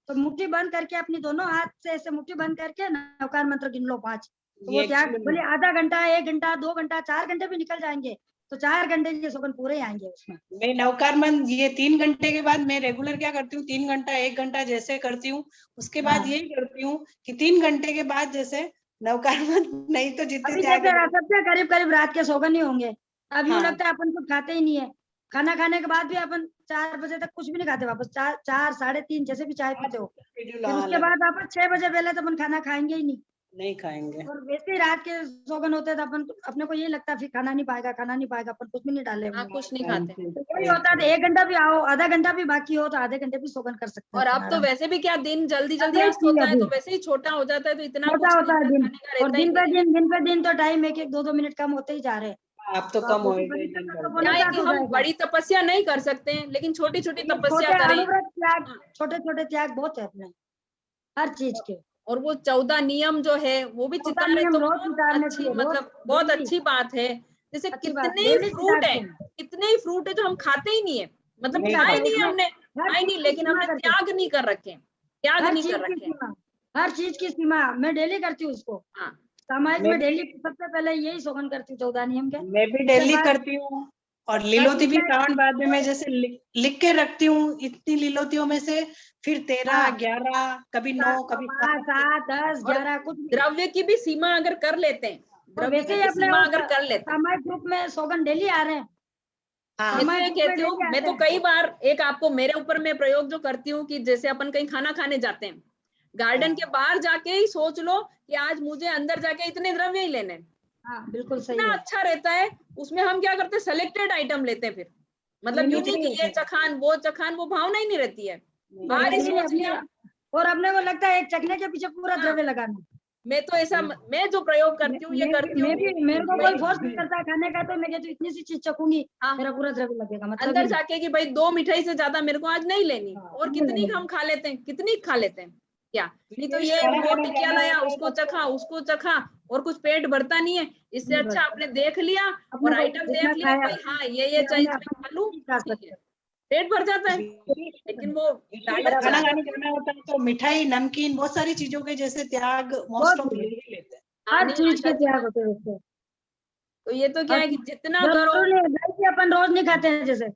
तो मुट्ठी बंद करके अपनी दोनों हाथ से ऐसे मुट्ठी बंद करके नवकार मंत्र गिन लो 5। तो वो ये त्याग actually बोले आधा घंटा, 1 घंटा, 2 घंटा, 4 घंटे भी निकल जाएंगे तो 4 घंटे के सोगन पूरे आएंगे उसमें। मैं नवकार मन ये 3 घंटे के बाद मैं रेगुलर क्या करती हूँ, 3 घंटा 1 घंटा जैसे करती हूँ, उसके बाद हाँ। यही करती हूँ कि 3 घंटे के बाद जैसे नवकार मन नहीं तो जितने अभी त्याग जैसे सबसे करीब करीब रात के सोगन ही होंगे, अब यूं हाँ। लगता है अपन कुछ खाते ही नहीं है। खाना खाने के बाद भी अपन 4 बजे तक कुछ भी नहीं खाते, वापस 4 साढ़े 3 जैसे भी चाय पीते हो, शेड्यूल फिर उसके बाद वापस 6 बजे पहले तो अपन खाना खाएंगे ही नहीं। नहीं खाएंगे। और वैसे ही रात के सोगन होते हैं तो अपन अपने को यही लगता है फिर खाना नहीं पाएगा, खाना नहीं पाएगा, अपन कुछ भी नहीं डाले हाँ, होंगे। कुछ नहीं खाते। तो वही होता है, 1 घंटा भी आओ, आधा घंटा भी बाकी हो तो आधे घंटे भी सोगन कर सकते हैं और अपन अब तो आराम वैसे भी क्या दिन जल्दी जल्दी से। अस्त होता है, अभी तो वैसे ही छोटा हो जाता है, तो इतना छोटा कुछ होता है दिन, खाने का और रहता ही नहीं है। दिन पे दिन तो टाइम 1-1 2-2 मिनट कम होते ही जा रहे हैं। अब तो तो कम आप होएगा बड़ी ही दिन तपस्या तो भर। क्या है पुनर्जात कि हो हम जाएगा। बड़ी तपस्या नहीं कर सकते हैं, लेकिन छोटी छोटी ये तपस्या छोटे करें। अनुव्रत त्याग, छोटे छोटे त्याग बहुत है अपने। हर चीज के। और वो 14 नियम जो है वो भी 14 चिता रहे नियम तो रोज बहुत उतारने अच्छी, चाहिए, रोज मतलब बहुत daily। अच्छी बात है। जैसे अच्छी बात, कितने ही daily फ्रूट है, सुधारते हैं। कितने ही फ्रूट है जो हम खाते ही नहीं है, मतलब नहीं खाए खाते, नहीं उसमें हमने, हर खाए चीज नहीं, की लेकिन सीमा हमने करके, त्याग नहीं कर रखे हैं, त्याग हर नहीं चीज कर की रखे हैं। सीमा, हर चीज की सीमा मैं डेली करती हूँ उसको। हाँ, सामायिक मैं में डेली सबसे पहले यही सौगन करती हूँ 14 नियम के। मैं भी उसके डेली बाद करती हूँ। और लीलोती भी श्रावण बाद में मैं जैसे लिख के रखती हूँ, इतनी लीलोतियों में से फिर 13, हाँ, 11, कभी 9, कभी 5, 7। 7, 10, और 11 कुछ भी। द्रव्य की भी सीमा अगर कर लेते हैं, और द्रव्य वैसे की ही भी अपने सीमा वो अगर कर लेते हैं। सामायिक रूप में सौगन डेली आ रहे हैं। हाँ, मैं तो ये सामायिक रूप में कहती हूँ, डेली मैं आते तो हैं। कई बार एक आपको मेरे ऊपर मैं प्रयोग जो करती हूँ कि जैसे अपन कहीं खाना खाने जाते हैं, गार्डन के बाहर जाके ही सोच लो कि आज मुझे अंदर जाके इतने द्रव्य ही लेने हैं। हाँ बिल्कुल सही इतना है। अच्छा रहता है उसमें। हम क्या करते हैं, सेलेक्टेड आइटम लेते हैं फिर, मतलब ये लिमिट नहीं नहीं कि ये होता। चखान वो चखान, वो भावना ही नहीं रहती है। और बाहर ही नहीं सोच अपने, लिया। और अपने को लगता है एक चखने के पीछे पूरा हाँ, द्रव्य लगाना। मैं तो ऐसा, मैं जो प्रयोग करती हूँ ये करती हूँ। मेरे को भाई, कोई फोर्स नहीं करता खाने का, तो मैं कहती हूँ इतनी सी चीज चखूंगी, हाँ, मेरा पूरा द्रव्य लगेगा, मतलब अंदर ही नहीं। जाके कि भाई 2 मिठाई से ज्यादा मेरे को आज नहीं लेनी, हाँ, और नहीं कितनी लेनी। हम खा लेते हैं, कितनी खा लेते हैं क्या। नहीं तो विशेष ये खाना वो खाने टिकिया जाना लाया, होता है उसको तो चखा, उसको चखा, और कुछ पेट भरता नहीं है। इससे नहीं अच्छा भरता। आपने देख लिया अपने और को आइटम जितना देख लिया, खाया भाई हाँ ये फिर चाहिए हमने मैं अपना खा लूं, नहीं खा ठीक है, सकते। पेट भर जाता है। लेकिन वो विशेष लालच खाना ज्यादा खाने है। जाना होता है तो मिठाई, नमकीन, बहुत सारी चीजों के जैसे त्याग मोस्ट बहुत ऑफ चीजें, ले ही लेते हैं। हाँ, हर नहीं चीज आशा के जी, त्याग होते हैं उससे। तो ये तो क्या हर है कि चीज जितना करो। जरूरी नहीं, दही भी अपन रोज नहीं खाते हैं। जैसे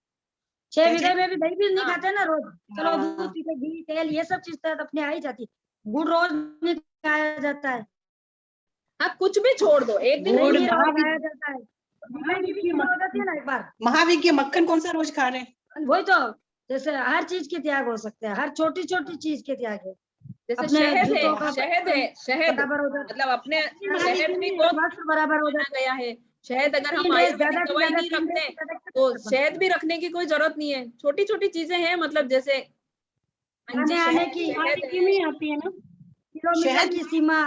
6 कैसे? बीघे में भी दही भी नहीं हाँ, खाते हैं ना रोज। चलो दूध हाँ, पीते, घी तेल ये सब चीज तो अपने आ ही जाती है। गुड़ रोज नहीं खाया जाता है, हाँ, कुछ भी छोड़ दो, एक दिन गुड़, नहीं रोज महावीर, खाया जाता है। बीमारी की भी महावीर सीमा हो जाती है ना एक बार। महावीर के मक्खन कौन सा रोज खा रहे हैं? वही तो, जैसे हर चीज के त्याग हो सकते हैं, हर छोटी छोटी चीज के त्याग है। जैसे अपने शहद जूतों का है, शहद है, शहद, बराबर हो जाता मतलब अपने है, शहद भी बहुत वस्त्र बराबर हो माना जाता गया है। शहद अगर है। हम 3 डेज आयुर्वेदिक ज्यादा से दवाई ज्यादा नहीं 3 रखते डेज हैं, से ज्यादा तो कर सकते शहद हैं। भी रखने की कोई जरूरत नहीं है। छोटी छोटी चीजें हैं, मतलब जैसे आने अंजीर आने है, की शहद महावीर है। में आती है ना किलोमीटर शहद। की सीमा,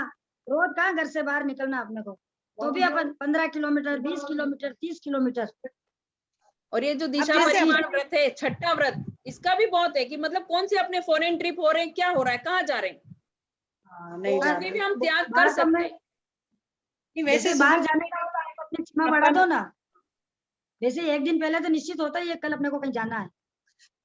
रोज कहाँ घर से बाहर निकलना अपने को, तो भी अपन 15 किलोमीटर, 20 किलोमीटर, 30 किलोमीटर। और ये जो दिशा अब जैसे परिमाण व्रत है, छठा व्रत, इसका भी बहुत है कि मतलब कौन से अपने फॉरेन ट्रिप हो रहे हैं, क्या हो रहा है, कहाँ जा रहे हैं, नहीं तो उसमें जाते भी हम त्याग कर बाहर सकते में हैं। वैसे जैसे बाहर सुबह जाने का होता है तो अपनी सीमा बढ़ा अपन दो ना। वैसे एक दिन पहले तो निश्चित होता ही है कल अपने को कहीं जाना है,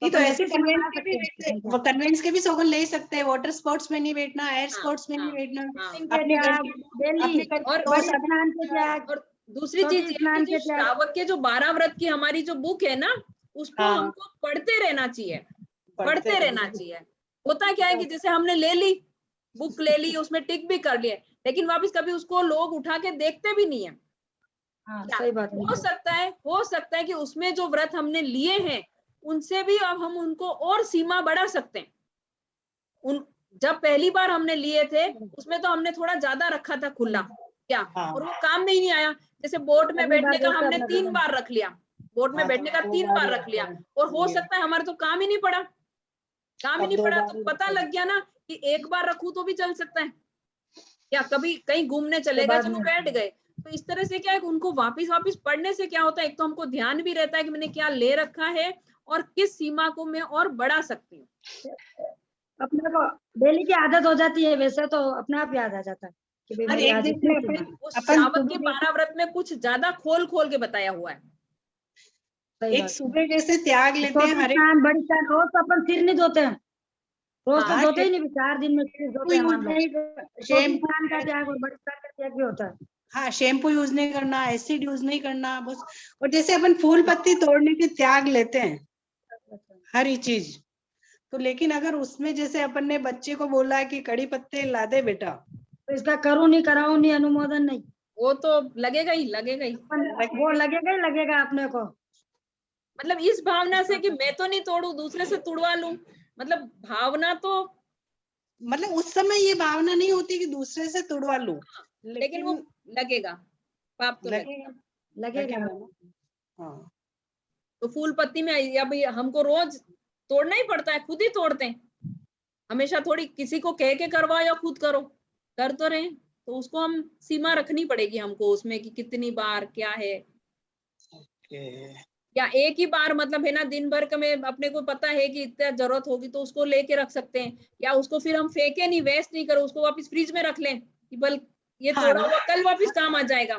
नहीं तो अपन ऐसे वैसे सीमा कन्वेंस बढ़ा के सकते भी हैं उसकी संख्या। कन्वेंस के भी सौगन ले ही सकते हैं। वाटर स्पोर्ट्स में नहीं बैठना, एयर हाँ, स्पोर्ट्स में हाँ, नहीं बैठना, हाँ। के अपने घर त्याग के डेली, अपने घर के और दो बड़ी साधन स्नान के त्याग, और दूसरी चीज छोटी ये है स्नान कि के जो त्याग। श्रावक के जो 12 व्रत की हमारी जो बुक है ना, उसको हाँ हमको पढ़ते रहना चाहिए, पढ़ते पढ़ते रहना रहना। चाहिए। होता क्या है कि जैसे हमने ले ली बुक, ले ली, उसमें टिक भी कर लिए, लेकिन वापस कभी उसको लोग उठा के देखते भी नहीं है। हाँ क्या सही बात हो है। सकता है, हो सकता है कि उसमें जो व्रत हमने लिए हैं उनसे भी अब हम उनको और सीमा बढ़ा सकते हैं। उन जब पहली बार हमने लिए थे उसमें तो हमने थोड़ा ज्यादा रखा था खुला, क्या, हाँ और वो काम में ही नहीं आया। जैसे बोट में अगली बार बैठने का देखते हैं हमने अपना 3 जीवन। बार रख लिया, बोट में हाँ बैठने का तो 3 बार बार ही रख लिया, रखते हैं। और हो सकता है हमारा तो काम ही नहीं पड़ा, काम ही अब नहीं दो पड़ा, बार तो ही पता रखते हैं। लग गया ना कि एक बार रखूं तो भी चल सकता है, या कभी कहीं घूमने उसके चले गए, बाद चलो में बैठ गए। तो इस तरह से क्या है, उनको वापिस वापिस पढ़ने से क्या होता है, एक तो हमको ध्यान भी रहता है कि मैंने क्या ले रखा है और किस सीमा को मैं और बढ़ा सकती हूँ। अपने को डेली की आदत हो जाती है, वैसे तो अपने आप याद आ जाता है कि भाई और मेरी एक आज जैसे इतनी सीमा है। वो अपन श्रावक के सुबह 12 व्रत में कुछ ज्यादा खोल खोल के बताया हुआ है। सही एक बात है। सुबह जैसे त्याग लेते हैं छोटी हर एक स्नान, बड़ी स्नान, रोज तो अपन सिर नहीं धोते हैं, रोज तो हाँ, धोते ही नहीं, 4 दिन में सिर धोते हैं मान लो। छोटी शैम्पू स्नान का त्याग और बड़ी स्नान का त्याग भी होता है। हाँ शैम्पू यूज नहीं करना, एसिड यूज नहीं करना बस। और जैसे अपन फूल पत्ती तोड़ने के त्याग लेते हैं हरी चीज, तो लेकिन अगर उसमें जैसे अपन ने बच्चे को बोला कि कड़ी पत्ते ला दे बेटा, तो इसका करूँ नहीं, कराऊं नहीं, अनुमोदन नहीं, वो तो लगेगा ही, लगेगा ही। वो लगेगा ही लगेगा अपने को। मतलब इस भावना से कि मैं तो नहीं तोड़ू, दूसरे से तुड़वा लूं, मतलब भावना तो, मतलब उस समय ये भावना नहीं होती कि दूसरे से तुड़वा लूं, लेकिन वो लगेगा, पाप तो लगेगा। लगेगा। ना। हाँ तो फूल पत्ती में अब हमको रोज तोड़ना ही पड़ता है, खुद ही तोड़ते हैं, हमेशा थोड़ी किसी को कह के करवाओ या खुद करो, कर तो रहे, तो उसको हम सीमा रखनी पड़ेगी हमको उसमें कि कितनी बार क्या है। या एक ही बार मतलब है ना दिन भर का में अपने को पता है कि इतना जरूरत होगी तो उसको लेके रख सकते हैं, या उसको फिर हम फेंके नहीं, वेस्ट नहीं करो, उसको वापस फ्रिज में रख लें कि बल ये हाँ, थोड़ा हुआ कल वापस काम आ जाएगा।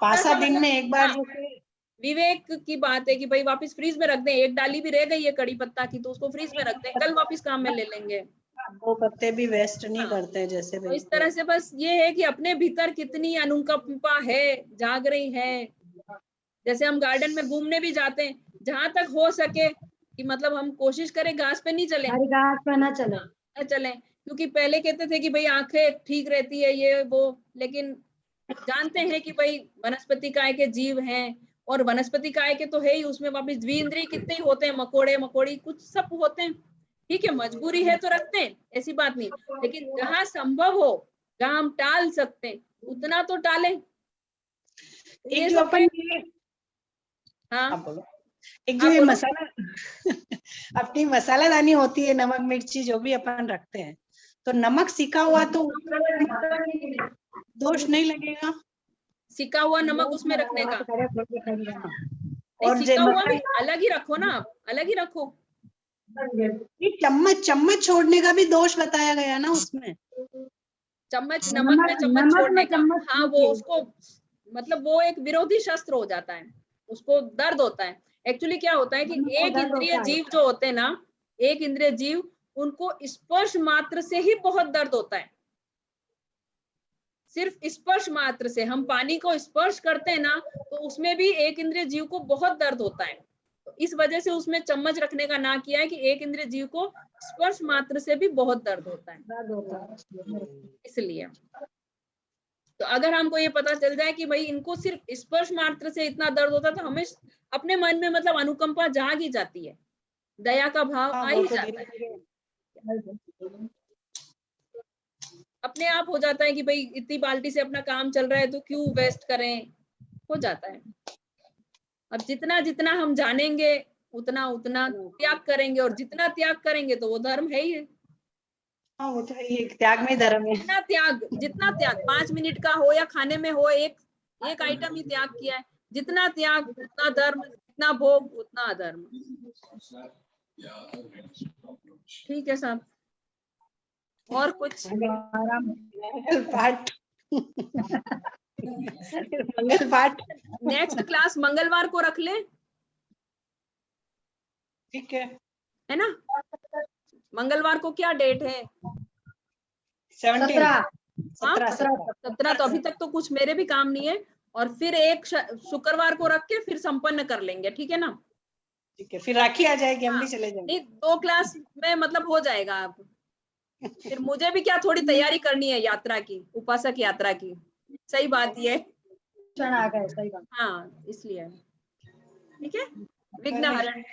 5-7 दिन में एक बार हाँ, जैसे विवेक की बात है कि भाई वापस फ्रीज में रख दें, एक डाली भी रह गई है कड़ी पत्ता की तो उसको फ्रीज में रख दें, कल वापस काम में ले लेंगे। 2 पत्ते भी वेस्ट नहीं हाँ, करते हैं जैसे तो इस तरह से बस ये है कि अपने भीतर कितनी अनुकंपा है, जाग रही है। जैसे हम गार्डन में घूमने भी जाते हैं, जहां तक हो सके कि मतलब हम कोशिश करें घास पे नहीं चले, हरी घास पे ना चले। न चले, क्योंकि पहले कहते थे कि भाई आंखें ठीक रहती है ये वो, लेकिन जानते हैं कि भाई वनस्पति काय के जीव हैं, और वनस्पति काय के तो है ही, उसमें वापिस द्विइंद्रिय कितने ही होते हैं, मकोड़े मकोड़ी कुछ सब होते हैं। ठीक है, मजबूरी है तो रखते हैं, ऐसी बात नहीं, लेकिन जहां संभव हो, जहां हम टाल सकते हैं उतना तो टालें। ये एक जो सब अपन हाँ आप बोलो, एक जो हाँ ये बोलो। मसाला अपनी मसालादानी होती है, नमक मिर्ची जो भी अपन रखते हैं, तो नमक सिका हुआ तो दोष नहीं लगेगा। सिका हुआ नमक उसमें रखने का नहीं, और जो सिका हुआ भी अलग ही रखो ना, आप अलग ही रखो। चम्मच चम्मच छोड़ने का भी दोष बताया गया ना उसमें। चम्मच नमक में चम्मच नमक छोड़ने में का, चम्मच हाँ वो उसको मतलब वो एक विरोधी शस्त्र हो जाता है, उसको दर्द होता है। एक्चुअली क्या होता है कि नमक को एक दर्द इंद्रिय होता है। जीव जो होते हैं ना, एक इंद्रिय जीव, उनको स्पर्श मात्र से ही बहुत दर्द होता है। सिर्फ स्पर्श मात्र से, हम पानी को स्पर्श करते हैं ना, तो उसमें भी एक इंद्रिय जीव को बहुत दर्द होता है। तो इस वजह से उसमें चम्मच रखने का ना किया है कि एक इंद्रिय जीव को स्पर्श मात्र से भी बहुत दर्द होता है, दर्द होता है। इसलिए। तो अगर हमको ये पता चल जाए कि भाई इनको सिर्फ स्पर्श मात्र से इतना दर्द होता है, तो हमें अपने मन में मतलब अनुकंपा जाग ही जाती है, दया का भाव हाँ, आ वो ही तो जाता है, अपने आप हो जाता है कि भाई इतनी बाल्टी से अपना काम चल रहा है तो क्यों वेस्ट करें, हो जाता है। अब जितना जितना हम जानेंगे उतना उतना त्याग करेंगे, और जितना त्याग करेंगे तो वो धर्म है ही है। हाँ, वो तो है ही, एक त्याग में धर्म है। जितना त्याग 5 मिनट का हो या खाने में हो, एक आइटम ही त्याग किया है, जितना त्याग उतना धर्म, जितना भोग उतना अधर्म। ठीक है साहब, और कुछ? मंगल पाठ मंगल पाठ नेक्स्ट क्लास मंगलवार को रख ले, ठीक है ना? मंगलवार को क्या डेट है? 17 हाँ 17 17। तो अभी तक तो कुछ मेरे भी काम नहीं है, और फिर एक शुक्रवार को रख के फिर संपन्न कर लेंगे, ठीक है ना? ठीक है, फिर राखी आ जाएगी, हम हाँ, भी चले जाएंगे। नहीं 2 क्लास में मतलब हो जाएगा। आप फिर मुझे भी क्या थोड़ी तैयारी करनी है यात्रा की, उपासक यात्रा की। सही बात ये, क्षण आ गए, सही बात। हाँ इसलिए। ठीक है, विघ्नहरण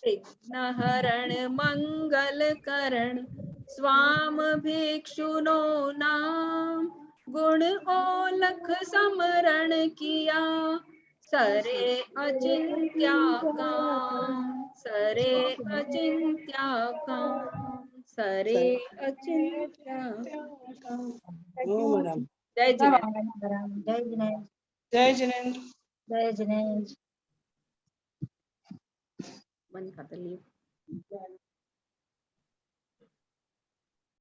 विघ्नहरण मंगल करण स्वाम भिक्षुनो नाम, गुण ओलख समरण किया सरे अचिंत्या काम, सरे अचिंत्या काम, सरे अचिंत्या। ओम राम। जय सब जिनेन्द्र। आनंद, जय जिनेन्द्र, जय जिनेन्द्र। जय जिनेन्द्र। मन खाता लिए